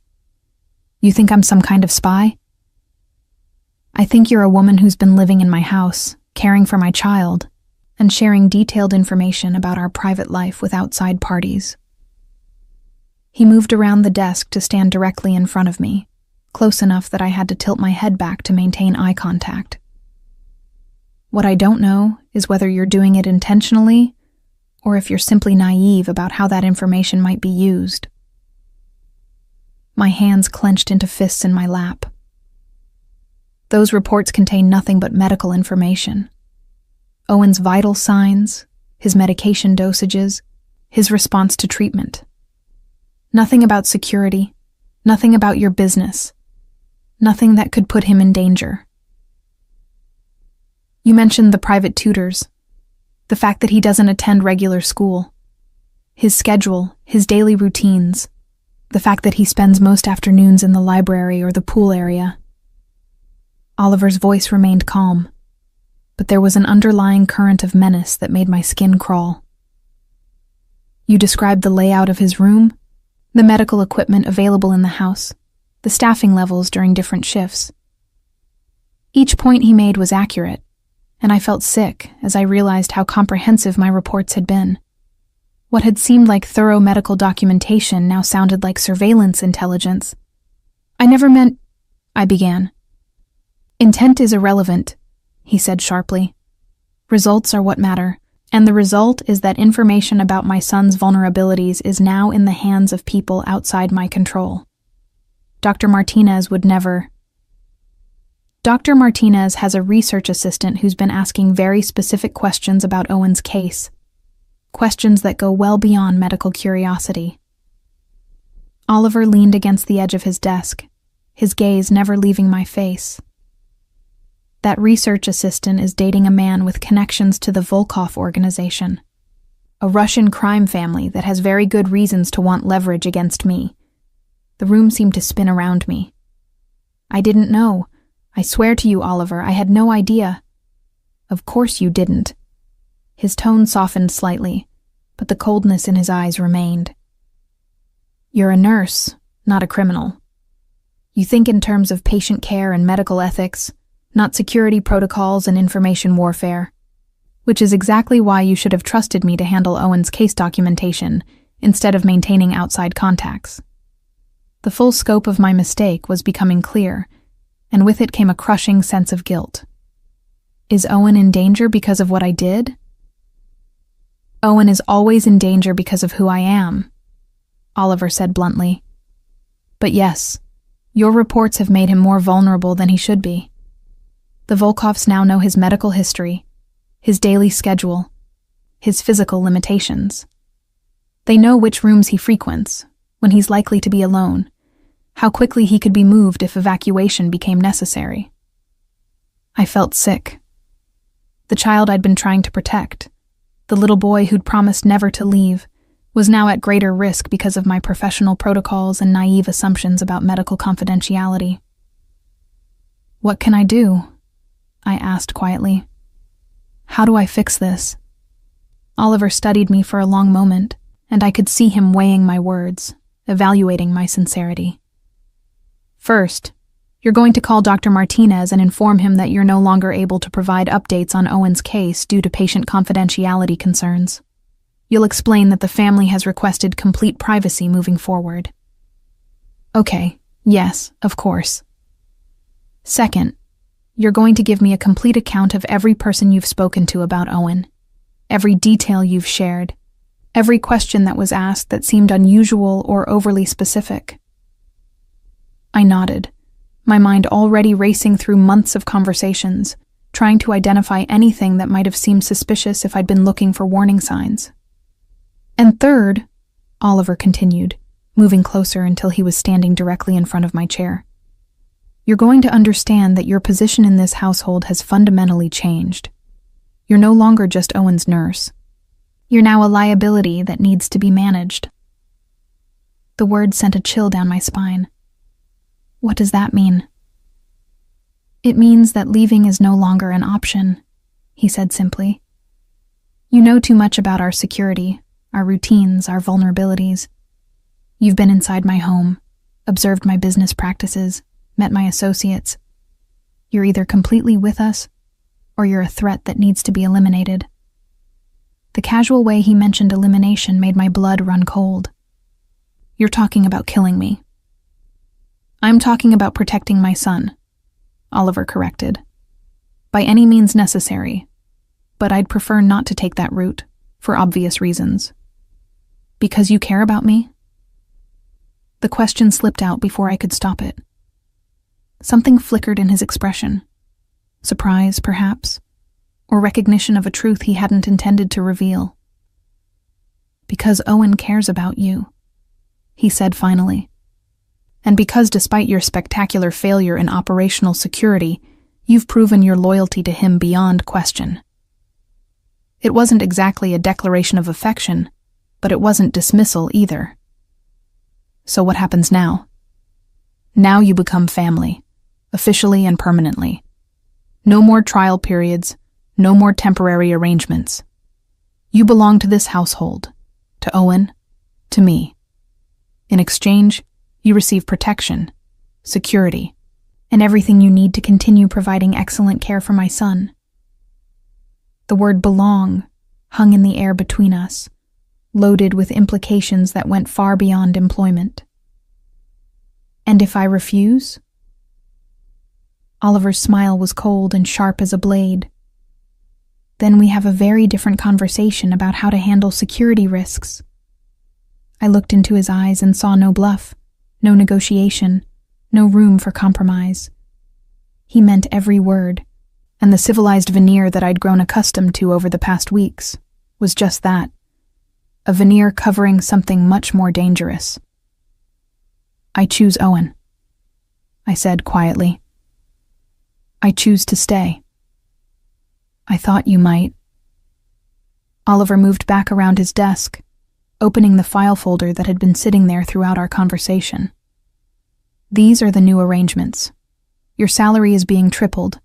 "You think I'm some kind of spy?" "I think you're a woman who's been living in my house, caring for my child, and sharing detailed information about our private life with outside parties." He moved around the desk to stand directly in front of me, close enough that I had to tilt my head back to maintain eye contact. "What I don't know is whether you're doing it intentionally or if you're simply naive about how that information might be used." My hands clenched into fists in my lap. Those reports contain nothing but medical information. Owen's vital signs, his medication dosages, his response to treatment. Nothing about security, nothing about your business, nothing that could put him in danger. You mentioned the private tutors, the fact that he doesn't attend regular school, his schedule, his daily routines, the fact that he spends most afternoons in the library or the pool area. Oliver's voice remained calm, but there was an underlying current of menace that made my skin crawl. You described the layout of his room, the medical equipment available in the house, the staffing levels during different shifts. Each point he made was accurate, and I felt sick as I realized how comprehensive my reports had been. What had seemed like thorough medical documentation now sounded like surveillance intelligence. I never meant... I began. Intent is irrelevant, he said sharply. Results are what matter, and the result is that information about my son's vulnerabilities is now in the hands of people outside my control. Dr. Martinez would never... Dr. Martinez has a research assistant who's been asking very specific questions about Owen's case. Questions that go well beyond medical curiosity. Oliver leaned against the edge of his desk, his gaze never leaving my face. That research assistant is dating a man with connections to the Volkov organization, a Russian crime family that has very good reasons to want leverage against me. The room seemed to spin around me. I didn't know. I swear to you, Oliver, I had no idea. Of course you didn't. His tone softened slightly, but the coldness in his eyes remained. You're a nurse, not a criminal. You think in terms of patient care and medical ethics, not security protocols and information warfare, which is exactly why you should have trusted me to handle Owen's case documentation instead of maintaining outside contacts. The full scope of my mistake was becoming clear, and with it came a crushing sense of guilt. Is Owen in danger because of what I did? Owen is always in danger because of who I am, Oliver said bluntly. But yes, your reports have made him more vulnerable than he should be. The Volkovs now know his medical history, his daily schedule, his physical limitations. They know which rooms he frequents, when he's likely to be alone, how quickly he could be moved if evacuation became necessary. I felt sick. The child I'd been trying to protect, the little boy who'd promised never to leave, was now at greater risk because of my professional protocols and naive assumptions about medical confidentiality. What can I do? I asked quietly. How do I fix this? Oliver studied me for a long moment, and I could see him weighing my words, evaluating my sincerity. First, you're going to call Dr. Martinez and inform him that you're no longer able to provide updates on Owen's case due to patient confidentiality concerns. You'll explain that the family has requested complete privacy moving forward. Okay, yes, of course. Second, you're going to give me a complete account of every person you've spoken to about Owen, every detail you've shared, every question that was asked that seemed unusual or overly specific. I nodded, my mind already racing through months of conversations, trying to identify anything that might have seemed suspicious if I'd been looking for warning signs. And third, Oliver continued, moving closer until he was standing directly in front of my chair. You're going to understand that your position in this household has fundamentally changed. You're no longer just Owen's nurse. You're now a liability that needs to be managed. The word sent a chill down my spine. What does that mean? It means that leaving is no longer an option, he said simply. You know too much about our security, our routines, our vulnerabilities. You've been inside my home, observed my business practices, met my associates. You're either completely with us, or you're a threat that needs to be eliminated. The casual way he mentioned elimination made my blood run cold. You're talking about killing me. I'm talking about protecting my son, Oliver corrected. By any means necessary, but I'd prefer not to take that route, for obvious reasons. Because you care about me? The question slipped out before I could stop it. Something flickered in his expression. Surprise, perhaps, or recognition of a truth he hadn't intended to reveal. Because Owen cares about you, he said finally. And because despite your spectacular failure in operational security, you've proven your loyalty to him beyond question. It wasn't exactly a declaration of affection, but it wasn't dismissal either. So what happens now? Now you become family, officially and permanently. No more trial periods, No more temporary arrangements. You belong to this household, to Owen, to me. In exchange, you receive protection, security, and everything you need to continue providing excellent care for my son. The word belong hung in the air between us, loaded with implications that went far beyond employment. And if I refuse? Oliver's smile was cold and sharp as a blade. Then we have a very different conversation about how to handle security risks. I looked into his eyes and saw no bluff, no negotiation, no room for compromise. He meant every word, and the civilized veneer that I'd grown accustomed to over the past weeks was just that, a veneer covering something much more dangerous. I choose Owen, I said quietly. I choose to stay. I thought you might. Oliver moved back around his desk, opening the file folder that had been sitting there throughout our conversation. These are the new arrangements. Your salary is being tripled,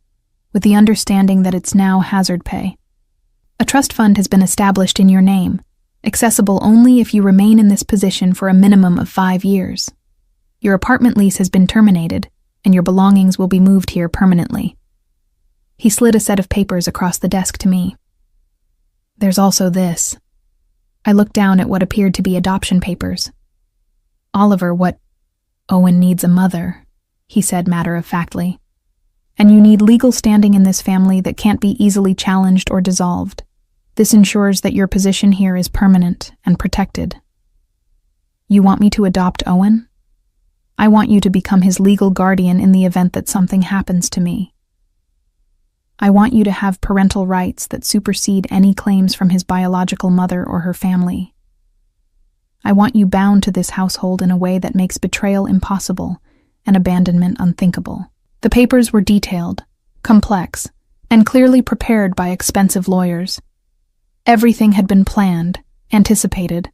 with the understanding that it's now hazard pay. A trust fund has been established in your name, accessible only if you remain in this position for a minimum of 5 years. Your apartment lease has been terminated, and your belongings will be moved here permanently. He slid a set of papers across the desk to me. There's also this. I looked down at what appeared to be adoption papers. Oliver, Owen needs a mother, he said matter-of-factly. And you need legal standing in this family that can't be easily challenged or dissolved. This ensures that your position here is permanent and protected. You want me to adopt Owen? I want you to become his legal guardian in the event that something happens to me. I want you to have parental rights that supersede any claims from his biological mother or her family. I want you bound to this household in a way that makes betrayal impossible and abandonment unthinkable. The papers were detailed, complex, and clearly prepared by expensive lawyers. Everything had been planned, anticipated,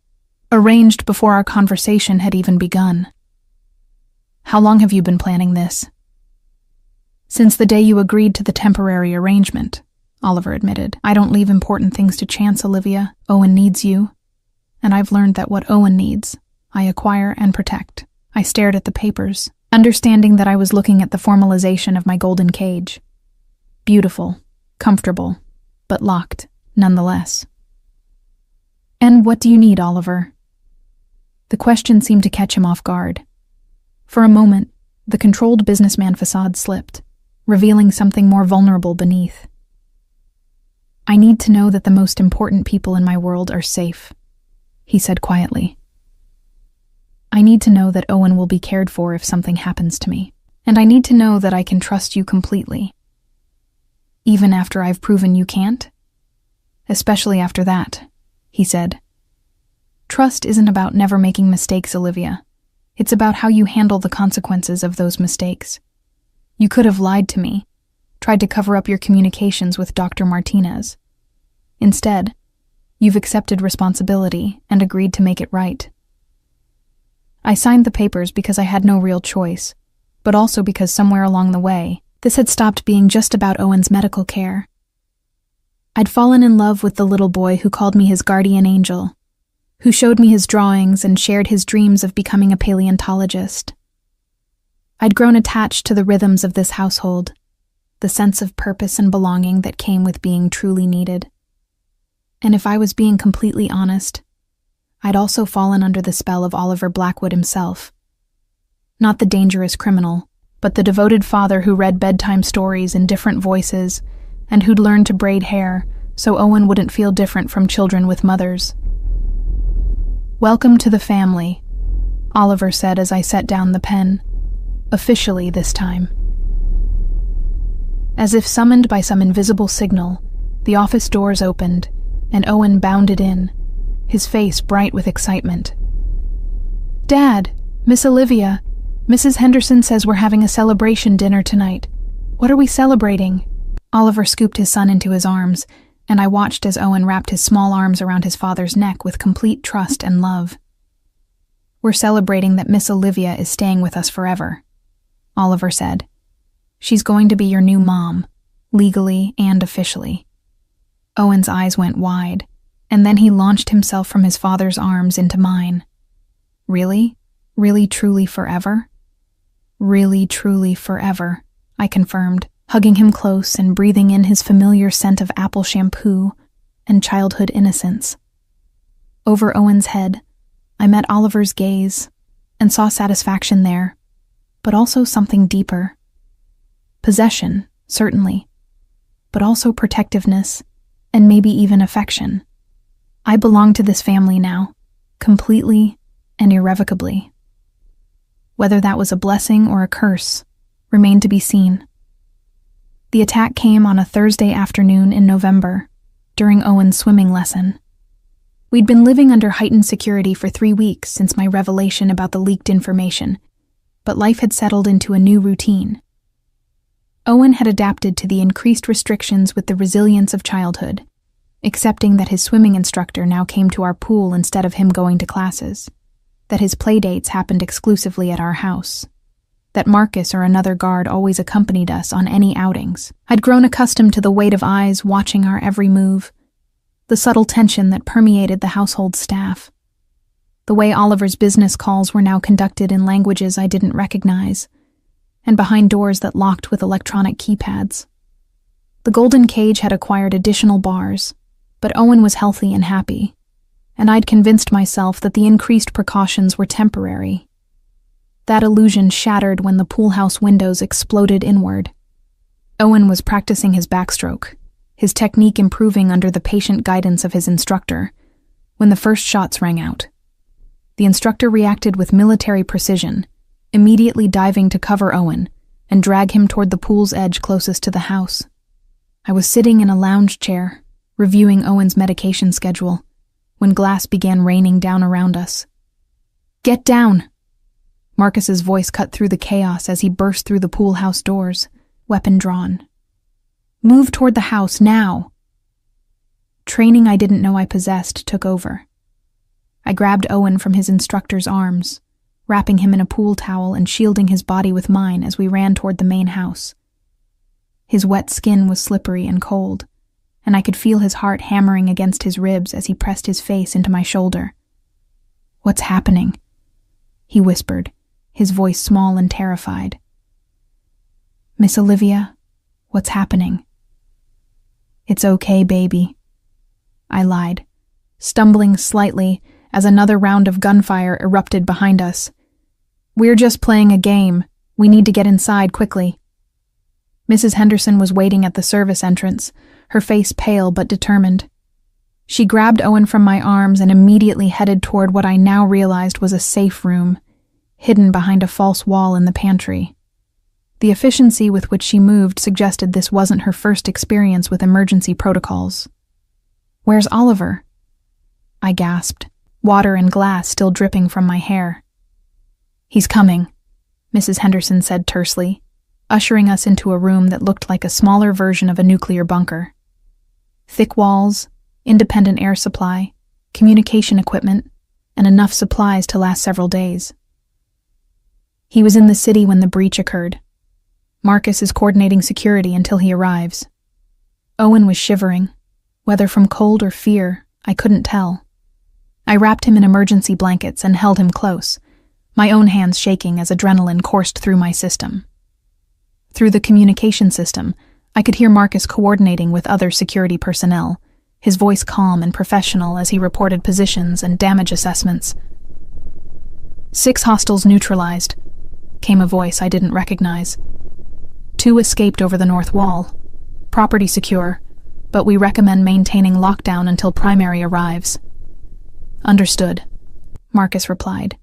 arranged before our conversation had even begun. How long have you been planning this? Since the day you agreed to the temporary arrangement, Oliver admitted. I don't leave important things to chance, Olivia. Owen needs you. And I've learned that what Owen needs, I acquire and protect. I stared at the papers, understanding that I was looking at the formalization of my golden cage. Beautiful, comfortable, but locked, nonetheless. And what do you need, Oliver? The question seemed to catch him off guard. For a moment, the controlled businessman facade slipped, revealing something more vulnerable beneath. I need to know that the most important people in my world are safe, he said quietly. I need to know that Owen will be cared for if something happens to me, and I need to know that I can trust you completely. Even after I've proven you can't? Especially after that, he said. Trust isn't about never making mistakes, Olivia. It's about how you handle the consequences of those mistakes. You could have lied to me, tried to cover up your communications with Dr. Martinez. Instead, you've accepted responsibility and agreed to make it right. I signed the papers because I had no real choice, but also because somewhere along the way, this had stopped being just about Owen's medical care. I'd fallen in love with the little boy who called me his guardian angel, who showed me his drawings and shared his dreams of becoming a paleontologist. I'd grown attached to the rhythms of this household, the sense of purpose and belonging that came with being truly needed. And if I was being completely honest, I'd also fallen under the spell of Oliver Blackwood himself. Not the dangerous criminal, but the devoted father who read bedtime stories in different voices and who'd learned to braid hair so Owen wouldn't feel different from children with mothers. Welcome to the family, Oliver said as I set down the pen, officially this time. As if summoned by some invisible signal, the office doors opened, and Owen bounded in, his face bright with excitement. Dad, Miss Olivia, Mrs. Henderson says we're having a celebration dinner tonight. What are we celebrating? Oliver scooped his son into his arms, and I watched as Owen wrapped his small arms around his father's neck with complete trust and love. We're celebrating that Miss Olivia is staying with us forever, Oliver said. She's going to be your new mom, legally and officially. Owen's eyes went wide, and then he launched himself from his father's arms into mine. Really? Really, truly, forever? Really, truly, forever, I confirmed, hugging him close and breathing in his familiar scent of apple shampoo and childhood innocence. Over Owen's head, I met Oliver's gaze and saw satisfaction there, but also something deeper. Possession, certainly, but also protectiveness and maybe even affection. I belong to this family now, completely and irrevocably. Whether that was a blessing or a curse remained to be seen. The attack came on a Thursday afternoon in November, during Owen's swimming lesson. We'd been living under heightened security for 3 weeks since my revelation about the leaked information, but life had settled into a new routine. Owen had adapted to the increased restrictions with the resilience of childhood, accepting that his swimming instructor now came to our pool instead of him going to classes, that his playdates happened exclusively at our house, that Marcus or another guard always accompanied us on any outings. I'd grown accustomed to the weight of eyes watching our every move, the subtle tension that permeated the household staff, the way Oliver's business calls were now conducted in languages I didn't recognize, and behind doors that locked with electronic keypads. The golden cage had acquired additional bars, but Owen was healthy and happy, and I'd convinced myself that the increased precautions were temporary. That illusion shattered when the pool house windows exploded inward. Owen was practicing his backstroke, his technique improving under the patient guidance of his instructor, when the first shots rang out. The instructor reacted with military precision, immediately diving to cover Owen and drag him toward the pool's edge closest to the house. I was sitting in a lounge chair, reviewing Owen's medication schedule, when glass began raining down around us. "Get down!" Marcus's voice cut through the chaos as he burst through the pool house doors, weapon drawn. "Move toward the house, now!" Training I didn't know I possessed took over. I grabbed Owen from his instructor's arms, wrapping him in a pool towel and shielding his body with mine as we ran toward the main house. His wet skin was slippery and cold, and I could feel his heart hammering against his ribs as he pressed his face into my shoulder. "What's happening?" he whispered, his voice small and terrified. "Miss Olivia, what's happening?" "It's okay, baby," I lied, stumbling slightly as another round of gunfire erupted behind us. "We're just playing a game. We need to get inside quickly." Mrs. Henderson was waiting at the service entrance, her face pale but determined. She grabbed Owen from my arms and immediately headed toward what I now realized was a safe room, hidden behind a false wall in the pantry. The efficiency with which she moved suggested this wasn't her first experience with emergency protocols. "Where's Oliver?" I gasped, water and glass still dripping from my hair. "He's coming," Mrs. Henderson said tersely, ushering us into a room that looked like a smaller version of a nuclear bunker. Thick walls, independent air supply, communication equipment, and enough supplies to last several days. "He was in the city when the breach occurred. Marcus is coordinating security until he arrives." Owen was shivering, whether from cold or fear, I couldn't tell. I wrapped him in emergency blankets and held him close, my own hands shaking as adrenaline coursed through my system. Through the communication system, I could hear Marcus coordinating with other security personnel, his voice calm and professional as he reported positions and damage assessments. "6 hostiles neutralized," came a voice I didn't recognize. 2 escaped over the north wall. Property secure, but we recommend maintaining lockdown until primary arrives. "Understood," Marcus replied.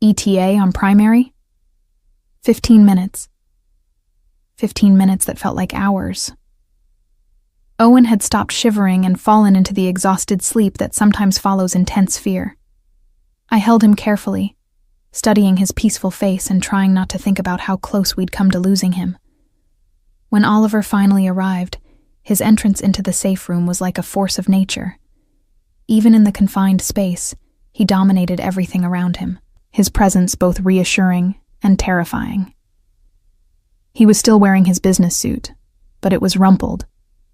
"ETA on primary?" 15 minutes. 15 minutes that felt like hours. Owen had stopped shivering and fallen into the exhausted sleep that sometimes follows intense fear. I held him carefully, studying his peaceful face and trying not to think about how close we'd come to losing him. When Oliver finally arrived, his entrance into the safe room was like a force of nature. Even in the confined space, he dominated everything around him, his presence both reassuring and terrifying. He was still wearing his business suit, but it was rumpled,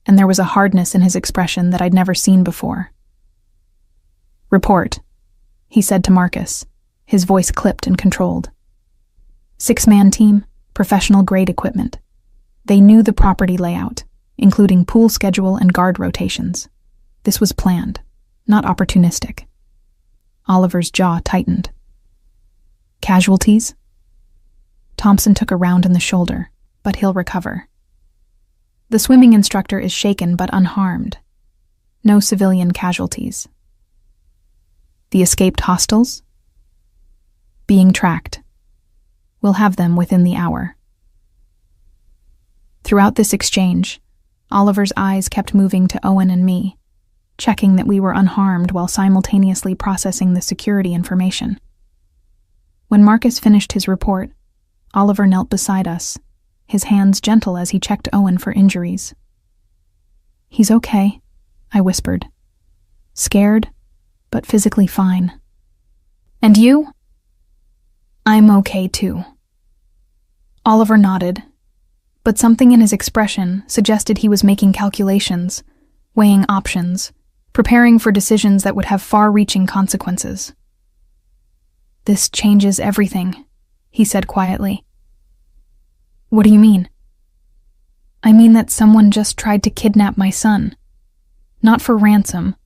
and there was a hardness in his expression that I'd never seen before. "Report," he said to Marcus, his voice clipped and controlled. 6-man team, professional-grade equipment. They knew the property layout, including pool schedule and guard rotations. This was planned, not opportunistic. Oliver's jaw tightened. "Casualties?" Thompson took a round in the shoulder, but he'll recover. "The swimming instructor is shaken but unharmed. No civilian casualties." "The escaped hostiles?" "Being tracked. We'll have them within the hour." Throughout this exchange, Oliver's eyes kept moving to Owen and me, checking that we were unharmed while simultaneously processing the security information. When Marcus finished his report, Oliver knelt beside us, his hands gentle as he checked Owen for injuries. "He's okay," I whispered. "Scared, but physically fine." "And you?" "I'm okay too." Oliver nodded, but something in his expression suggested he was making calculations, weighing options, preparing for decisions that would have far-reaching consequences. "This changes everything," he said quietly. "What do you mean?" "I mean that someone just tried to kidnap my son. Not for ransom,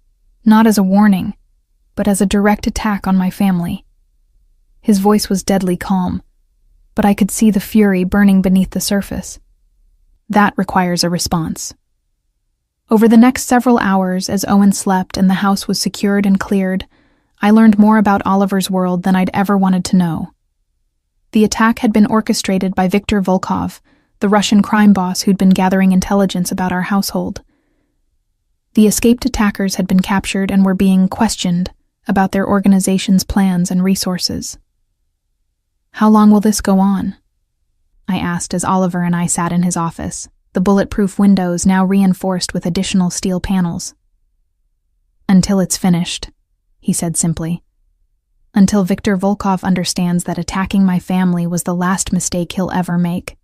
not as a warning, but as a direct attack on my family." His voice was deadly calm, but I could see the fury burning beneath the surface. That requires a response. Over the next several hours, as Owen slept and the house was secured and cleared, I learned more about Oliver's world than I'd ever wanted to know. The attack had been orchestrated by Viktor Volkov, the Russian crime boss who'd been gathering intelligence about our household. The escaped attackers had been captured and were being questioned about their organization's plans and resources. "How long will this go on?" I asked as Oliver and I sat in his office, the bulletproof windows now reinforced with additional steel panels. "Until it's finished," he said simply. "Until Viktor Volkov understands that attacking my family was the last mistake he'll ever make."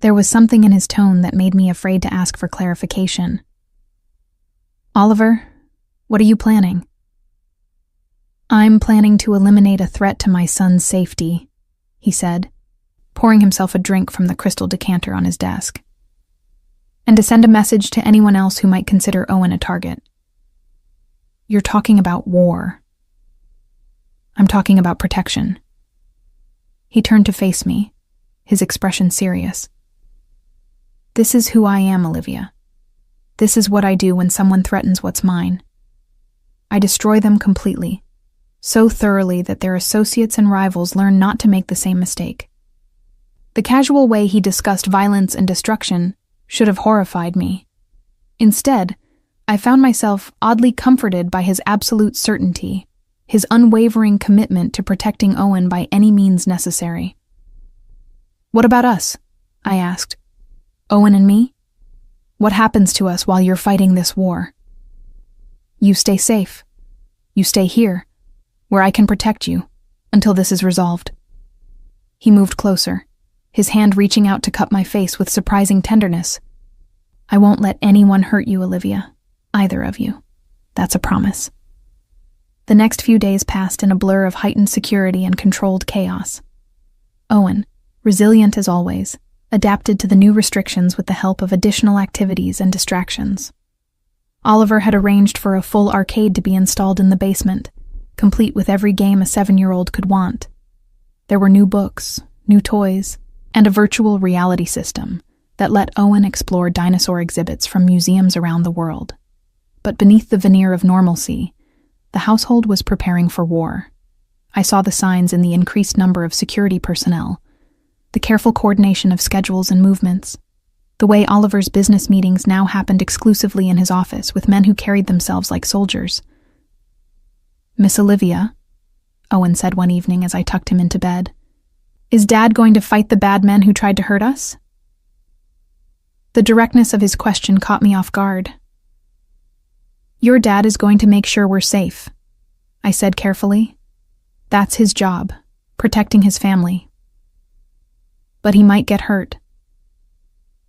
There was something in his tone that made me afraid to ask for clarification. "Oliver, what are you planning?" "I'm planning to eliminate a threat to my son's safety," he said, pouring himself a drink from the crystal decanter on his desk. "And to send a message to anyone else who might consider Owen a target." "You're talking about war." "I'm talking about protection." He turned to face me, his expression serious. "This is who I am, Olivia. This is what I do when someone threatens what's mine. I destroy them completely, so thoroughly that their associates and rivals learn not to make the same mistake." The casual way he discussed violence and destruction should have horrified me. Instead, I found myself oddly comforted by his absolute certainty, his unwavering commitment to protecting Owen by any means necessary. "What about us?" I asked. "Owen and me? What happens to us while you're fighting this war?" "You stay safe. You stay here, where I can protect you, until this is resolved." He moved closer, his hand reaching out to cup my face with surprising tenderness. "I won't let anyone hurt you, Olivia. Either of you. That's a promise." The next few days passed in a blur of heightened security and controlled chaos. Owen, resilient as always, adapted to the new restrictions with the help of additional activities and distractions. Oliver had arranged for a full arcade to be installed in the basement, complete with every game a 7-year-old could want. There were new books, new toys, and a virtual reality system that let Owen explore dinosaur exhibits from museums around the world. But beneath the veneer of normalcy, the household was preparing for war. I saw the signs in the increased number of security personnel, the careful coordination of schedules and movements, the way Oliver's business meetings now happened exclusively in his office with men who carried themselves like soldiers. "Miss Olivia," Owen said one evening as I tucked him into bed, "is Dad going to fight the bad men who tried to hurt us?" The directness of his question caught me off guard. "Your dad is going to make sure we're safe," I said carefully. "That's his job, protecting his family. But he might get hurt."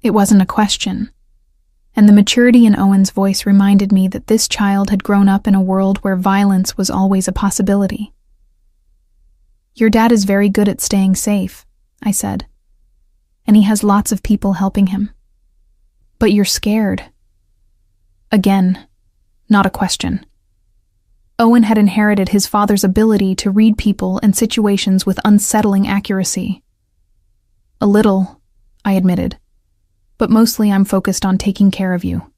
It wasn't a question. and the maturity in Owen's voice reminded me that this child had grown up in a world where violence was always a possibility. "Your dad is very good at staying safe," I said, "and he has lots of people helping him. But you're scared." Again, not a question. Owen had inherited his father's ability to read people and situations with unsettling accuracy. "A little," I admitted, "but mostly I'm focused on taking care of you."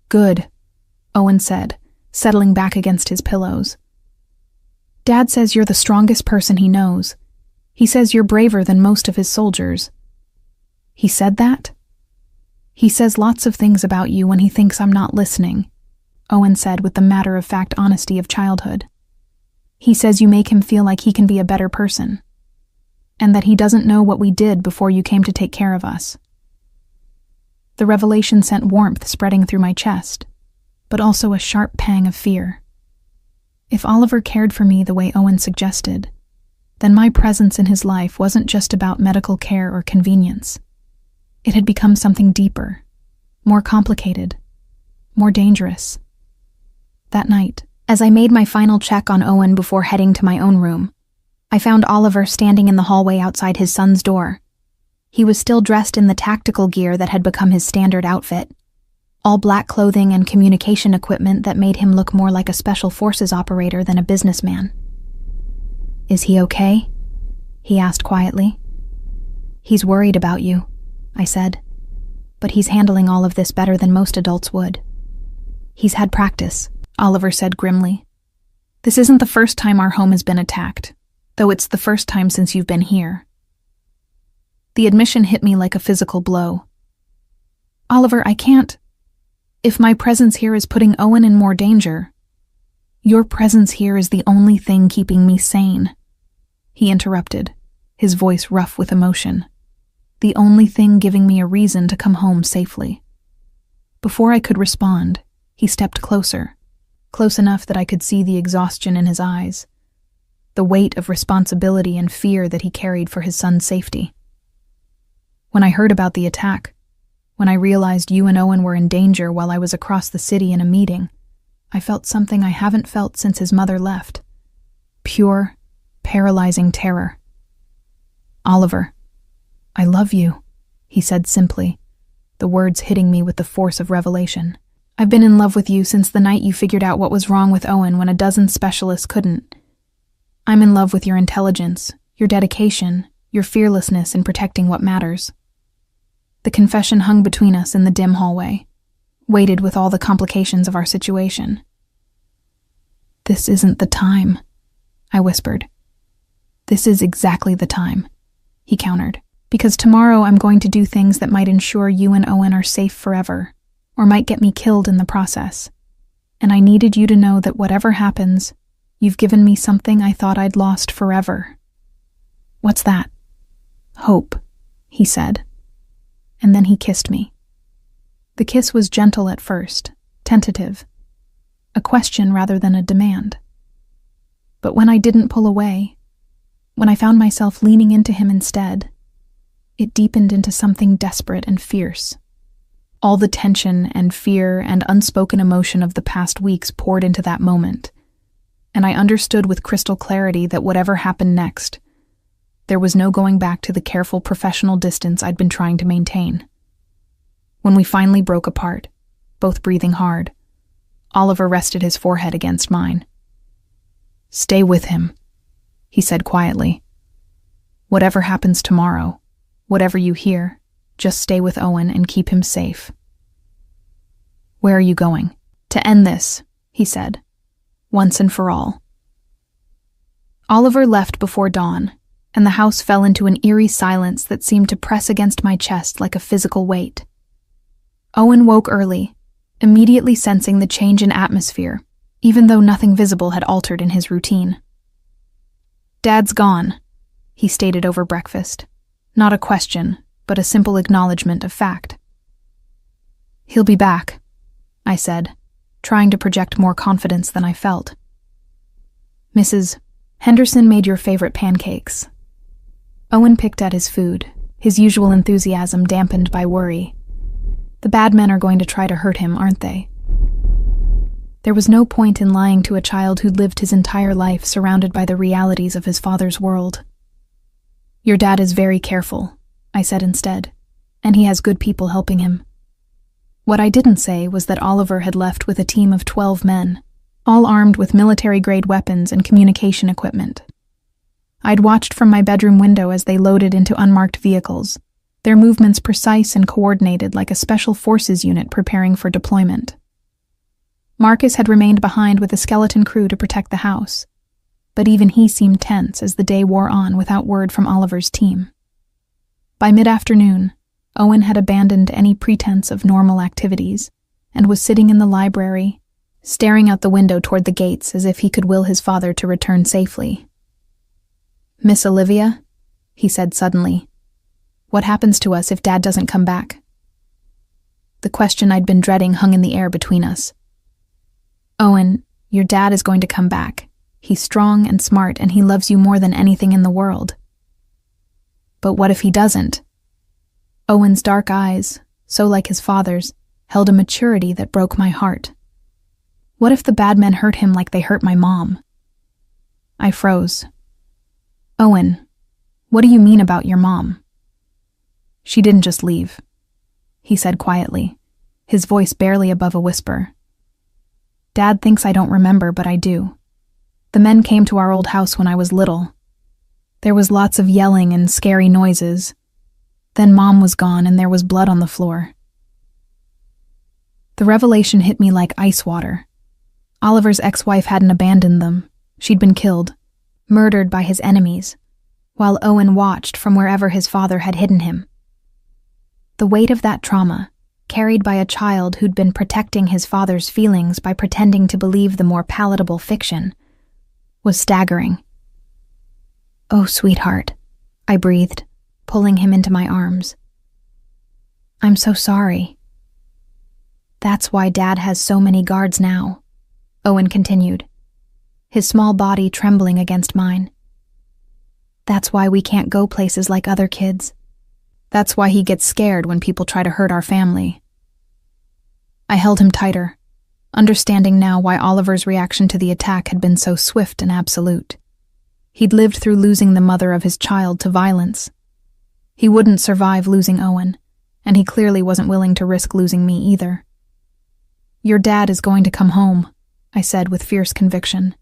"Good," Owen said, settling back against his pillows. "Dad says you're the strongest person he knows. He says you're braver than most of his soldiers." "He said that?" "He says lots of things about you when he thinks I'm not listening," Owen said with the matter-of-fact honesty of childhood. "He says you make him feel like he can be a better person, and that he doesn't know what we did before you came to take care of us." The revelation sent warmth spreading through my chest, but also a sharp pang of fear. If Oliver cared for me the way Owen suggested, then my presence in his life wasn't just about medical care or convenience. It had become something deeper, more complicated, more dangerous. That night, as I made my final check on Owen before heading to my own room, I found Oliver standing in the hallway outside his son's door. He was still dressed in the tactical gear that had become his standard outfit, all black clothing and communication equipment that made him look more like a special forces operator than a businessman. "Is he okay?" he asked quietly. "He's worried about you," I said, "but he's handling all of this better than most adults would." "He's had practice," Oliver said grimly. "This isn't the first time our home has been attacked, though it's the first time since you've been here." The admission hit me like a physical blow. "Oliver, I can't. If my presence here is putting Owen in more danger, your presence here is the only thing keeping me sane," he interrupted, his voice rough with emotion. "The only thing giving me a reason to come home safely." Before I could respond, he stepped closer, close enough that I could see the exhaustion in his eyes, the weight of responsibility and fear that he carried for his son's safety. "When I heard about the attack, when I realized you and Owen were in danger while I was across the city in a meeting, I felt something I haven't felt since his mother left. Pure, paralyzing terror." "Oliver, I love you," he said simply, the words hitting me with the force of revelation. "I've been in love with you since the night you figured out what was wrong with Owen when a dozen specialists couldn't. I'm in love with your intelligence, your dedication, your fearlessness in protecting what matters." The confession hung between us in the dim hallway, weighted with all the complications of our situation. "This isn't the time," I whispered. "This is exactly the time," he countered, "because tomorrow I'm going to do things that might ensure you and Owen are safe forever, or might get me killed in the process. And I needed you to know that whatever happens, you've given me something I thought I'd lost forever." "What's that?" "Hope," he said. And then he kissed me. The kiss was gentle at first, tentative, a question rather than a demand. But when I didn't pull away, when I found myself leaning into him instead, it deepened into something desperate and fierce. All the tension and fear and unspoken emotion of the past weeks poured into that moment, and I understood with crystal clarity that whatever happened next, there was no going back to the careful professional distance I'd been trying to maintain. When we finally broke apart, both breathing hard, Oliver rested his forehead against mine. "Stay with him," he said quietly. "Whatever happens tomorrow, whatever you hear, just stay with Owen and keep him safe." "Where are you going?" "To end this," he said, "once and for all." Oliver left before dawn, and the house fell into an eerie silence that seemed to press against my chest like a physical weight. Owen woke early, immediately sensing the change in atmosphere, even though nothing visible had altered in his routine. "Dad's gone," he stated over breakfast. Not a question, but a simple acknowledgement of fact. "He'll be back," I said, trying to project more confidence than I felt. "Mrs. Henderson made your favorite pancakes." Owen picked at his food, his usual enthusiasm dampened by worry. The bad men are going to try to hurt him, aren't they? There was no point in lying to a child who'd lived his entire life surrounded by the realities of his father's world. Your dad is very careful, I said instead, and he has good people helping him. What I didn't say was that Oliver had left with a team of 12 men, all armed with military-grade weapons and communication equipment. I'd watched from my bedroom window as they loaded into unmarked vehicles, their movements precise and coordinated like a special forces unit preparing for deployment. Marcus had remained behind with a skeleton crew to protect the house, but even he seemed tense as the day wore on without word from Oliver's team. By mid-afternoon, Owen had abandoned any pretense of normal activities and was sitting in the library, staring out the window toward the gates as if he could will his father to return safely. "Miss Olivia," he said suddenly, "what happens to us if Dad doesn't come back?" The question I'd been dreading hung in the air between us. "Owen, your dad is going to come back. He's strong and smart, and he loves you more than anything in the world." "But what if he doesn't?" Owen's dark eyes, so like his father's, held a maturity that broke my heart. What if the bad men hurt him like they hurt my mom? I froze. "Owen, what do you mean about your mom?" "She didn't just leave," he said quietly, his voice barely above a whisper. "Dad thinks I don't remember, but I do. The men came to our old house when I was little. There was lots of yelling and scary noises. Then Mom was gone and there was blood on the floor." The revelation hit me like ice water. Oliver's ex-wife hadn't abandoned them. She'd been killed, murdered by his enemies, while Owen watched from wherever his father had hidden him. The weight of that trauma, carried by a child who'd been protecting his father's feelings by pretending to believe the more palatable fiction, was staggering. "Oh, sweetheart," I breathed, pulling him into my arms. "I'm so sorry." "That's why Dad has so many guards now," Owen continued, his small body trembling against mine. "That's why we can't go places like other kids. That's why he gets scared when people try to hurt our family." I held him tighter, understanding now why Oliver's reaction to the attack had been so swift and absolute. He'd lived through losing the mother of his child to violence. He wouldn't survive losing Owen, and he clearly wasn't willing to risk losing me either. "Your dad is going to come home," I said with fierce conviction,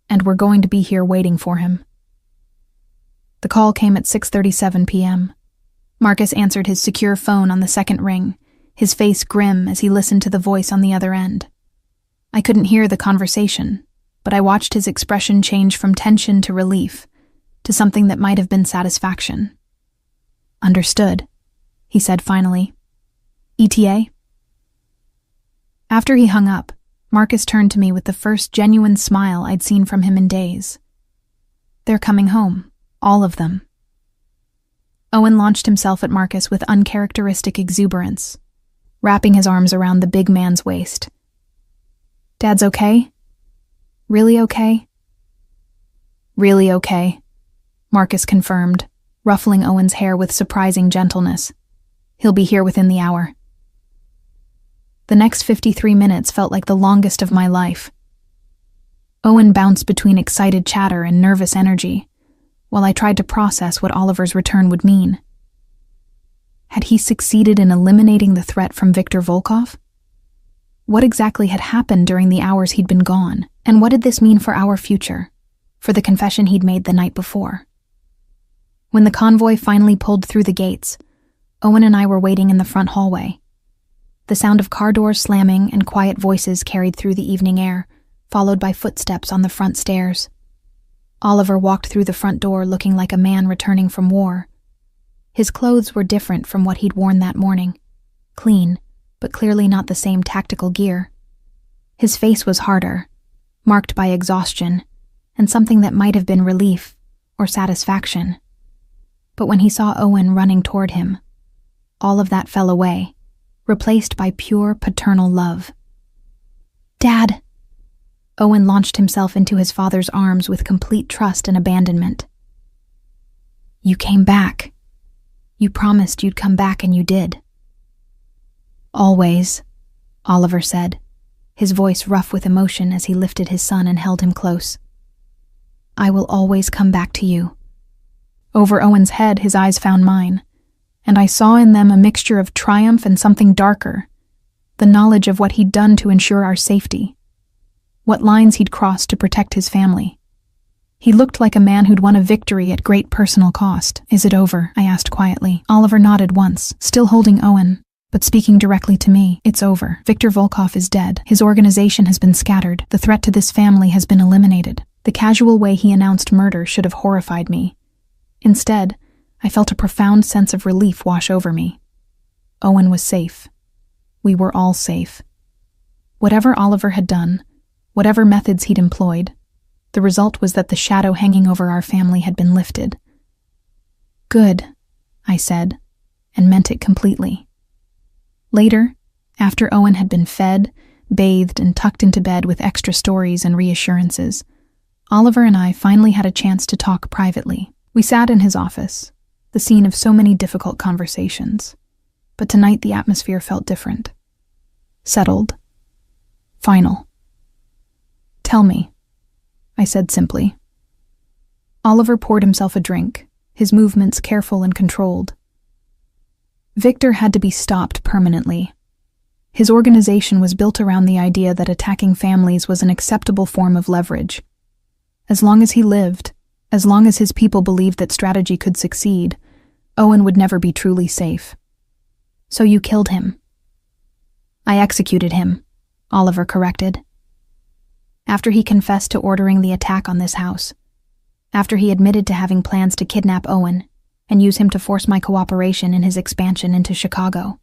"and we're going to be here waiting for him." The call came at 6:37 p.m. Marcus answered his secure phone on the second ring, his face grim as he listened to the voice on the other end. I couldn't hear the conversation, but I watched his expression change from tension to relief, to something that might have been satisfaction. "Understood," he said finally. "ETA?" After he hung up, Marcus turned to me with the first genuine smile I'd seen from him in days. "They're coming home, all of them." Owen launched himself at Marcus with uncharacteristic exuberance, wrapping his arms around the big man's waist. "Dad's okay? Really okay?" "Really okay," Marcus confirmed, ruffling Owen's hair with surprising gentleness. "He'll be here within the hour." The next 53 minutes felt like the longest of my life. Owen bounced between excited chatter and nervous energy, while I tried to process what Oliver's return would mean. Had he succeeded in eliminating the threat from Viktor Volkov? What exactly had happened during the hours he'd been gone, and what did this mean for our future, for the confession he'd made the night before? When the convoy finally pulled through the gates, Owen and I were waiting in the front hallway. The sound of car doors slamming and quiet voices carried through the evening air, followed by footsteps on the front stairs. Oliver walked through the front door looking like a man returning from war. His clothes were different from what he'd worn that morning, clean, but clearly not the same tactical gear. His face was harder, marked by exhaustion, and something that might have been relief or satisfaction. But when he saw Owen running toward him, all of that fell away, replaced by pure paternal love. "Dad!" Owen launched himself into his father's arms with complete trust and abandonment. "You came back. You promised you'd come back and you did." Always, Oliver said, his voice rough with emotion as he lifted his son and held him close. I will always come back to you. Over Owen's head, his eyes found mine, and I saw in them a mixture of triumph and something darker, the knowledge of what he'd done to ensure our safety, what lines he'd crossed to protect his family. He looked like a man who'd won a victory at great personal cost. Is it over? I asked quietly. Oliver nodded once, still holding Owen, but speaking directly to me. It's over. Viktor Volkov is dead. His organization has been scattered. The threat to this family has been eliminated. The casual way he announced murder should have horrified me. Instead, I felt a profound sense of relief wash over me. Owen was safe. We were all safe. Whatever Oliver had done, whatever methods he'd employed, the result was that the shadow hanging over our family had been lifted. Good, I said, and meant it completely. Later, after Owen had been fed, bathed, and tucked into bed with extra stories and reassurances, Oliver and I finally had a chance to talk privately. We sat in his office, the scene of so many difficult conversations, but tonight the atmosphere felt different. Settled. Final. Tell me, I said simply. Oliver poured himself a drink, his movements careful and controlled. Viktor had to be stopped permanently. His organization was built around the idea that attacking families was an acceptable form of leverage. As long as he lived, as long as his people believed that strategy could succeed, Owen would never be truly safe. So you killed him. I executed him, Oliver corrected. After he confessed to ordering the attack on this house, after he admitted to having plans to kidnap Owen and use him to force my cooperation in his expansion into Chicago.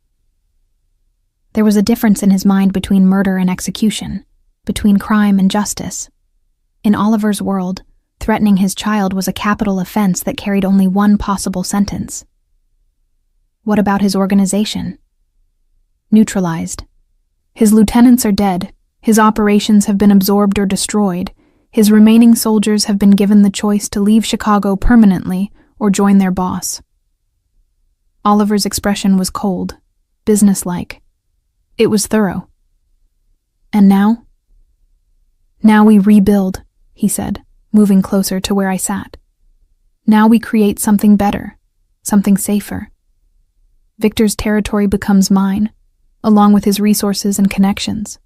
There was a difference in his mind between murder and execution, between crime and justice. In Oliver's world, threatening his child was a capital offense that carried only one possible sentence. What about his organization? Neutralized. His lieutenants are dead. His operations have been absorbed or destroyed. His remaining soldiers have been given the choice to leave Chicago permanently or join their boss. Oliver's expression was cold, businesslike. It was thorough. And now? Now we rebuild, he said, moving closer to where I sat. Now we create something better, something safer. Viktor's territory becomes mine, along with his resources and connections.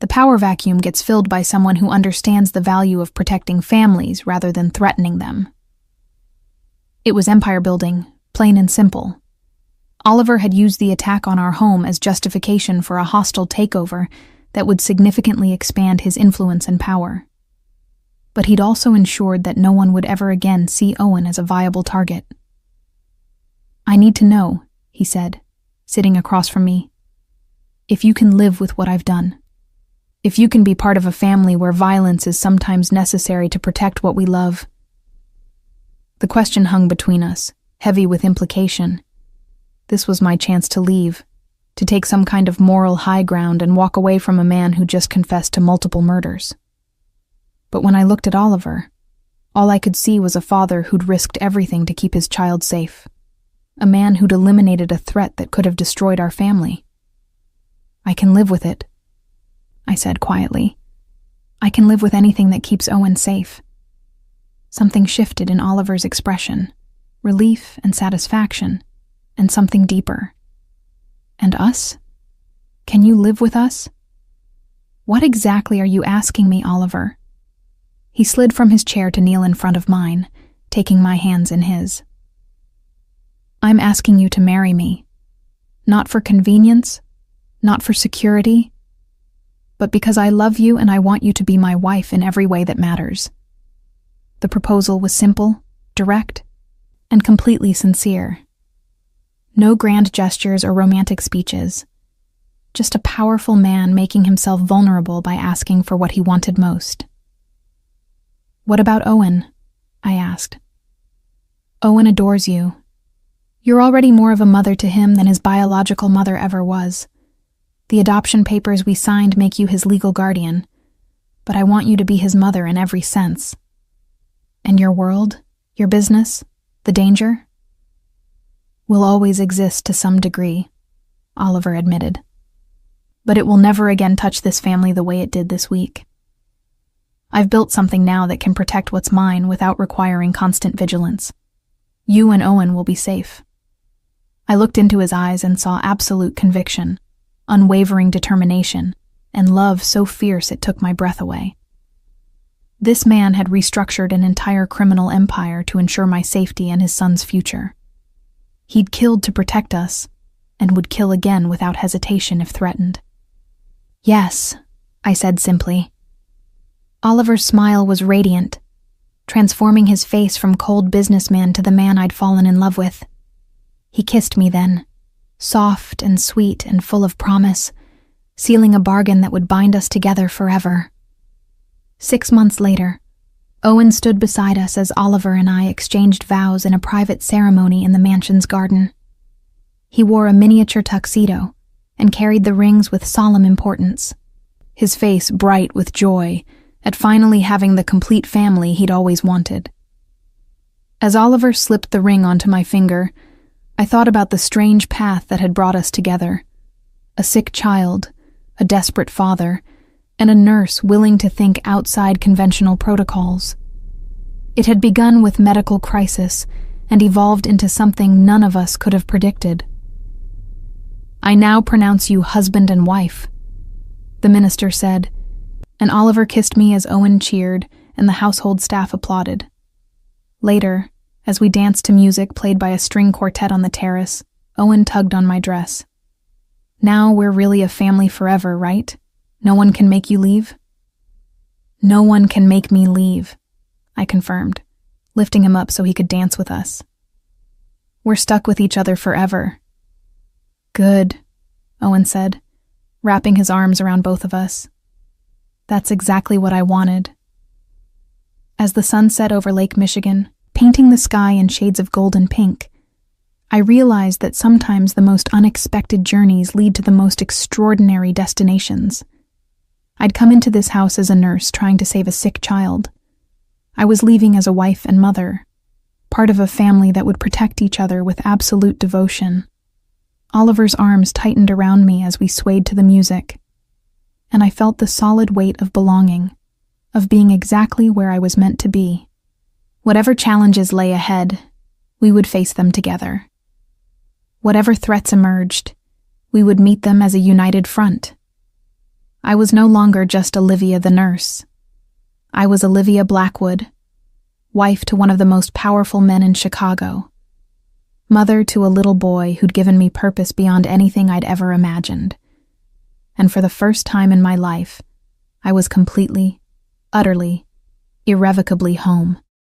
The power vacuum gets filled by someone who understands the value of protecting families rather than threatening them. It was empire building, plain and simple. Oliver had used the attack on our home as justification for a hostile takeover that would significantly expand his influence and power. But he'd also ensured that no one would ever again see Owen as a viable target. I need to know, he said, sitting across from me, if you can live with what I've done. If you can be part of a family where violence is sometimes necessary to protect what we love. The question hung between us, heavy with implication. This was my chance to leave, to take some kind of moral high ground and walk away from a man who just confessed to multiple murders. But when I looked at Oliver, all I could see was a father who'd risked everything to keep his child safe, a man who'd eliminated a threat that could have destroyed our family. I can live with it, I said quietly. I can live with anything that keeps Owen safe. Something shifted in Oliver's expression, relief and satisfaction, and something deeper. And us? Can you live with us? What exactly are you asking me, Oliver? He slid from his chair to kneel in front of mine, taking my hands in his. I'm asking you to marry me. Not for convenience, not for security, but because I love you and I want you to be my wife in every way that matters. The proposal was simple, direct, and completely sincere. No grand gestures or romantic speeches. Just a powerful man making himself vulnerable by asking for what he wanted most. What about Owen? I asked. Owen adores you. You're already more of a mother to him than his biological mother ever was. The adoption papers we signed make you his legal guardian, but I want you to be his mother in every sense. And your world, your business, the danger, will always exist to some degree. Oliver admitted. But it will never again touch this family the way it did this week. I've built something now that can protect what's mine without requiring constant vigilance. You and Owen will be safe. I looked into his eyes and saw absolute conviction, unwavering determination, and love so fierce it took my breath away. This man had restructured an entire criminal empire to ensure my safety and his son's future. He'd killed to protect us, and would kill again without hesitation if threatened. Yes, I said simply. Oliver's smile was radiant, transforming his face from cold businessman to the man I'd fallen in love with. He kissed me then, soft and sweet and full of promise, sealing a bargain that would bind us together forever. 6 months later, Owen stood beside us as Oliver and I exchanged vows in a private ceremony in the mansion's garden. He wore a miniature tuxedo and carried the rings with solemn importance, his face bright with joy at finally having the complete family he'd always wanted. As Oliver slipped the ring onto my finger, I thought about the strange path that had brought us together. A sick child, a desperate father, and a nurse willing to think outside conventional protocols. It had begun with medical crisis and evolved into something none of us could have predicted. I now pronounce you husband and wife, the minister said, and Oliver kissed me as Owen cheered and the household staff applauded. Later, as we danced to music played by a string quartet on the terrace, Owen tugged on my dress. Now we're really a family forever, right? No one can make you leave? No one can make me leave, I confirmed, lifting him up so he could dance with us. We're stuck with each other forever. Good, Owen said, wrapping his arms around both of us. That's exactly what I wanted. As the sun set over Lake Michigan, painting the sky in shades of gold and pink, I realized that sometimes the most unexpected journeys lead to the most extraordinary destinations. I'd come into this house as a nurse trying to save a sick child. I was leaving as a wife and mother, part of a family that would protect each other with absolute devotion. Oliver's arms tightened around me as we swayed to the music, and I felt the solid weight of belonging, of being exactly where I was meant to be. Whatever challenges lay ahead, we would face them together. Whatever threats emerged, we would meet them as a united front. I was no longer just Olivia the nurse. I was Olivia Blackwood, wife to one of the most powerful men in Chicago, mother to a little boy who'd given me purpose beyond anything I'd ever imagined. And for the first time in my life, I was completely, utterly, irrevocably home.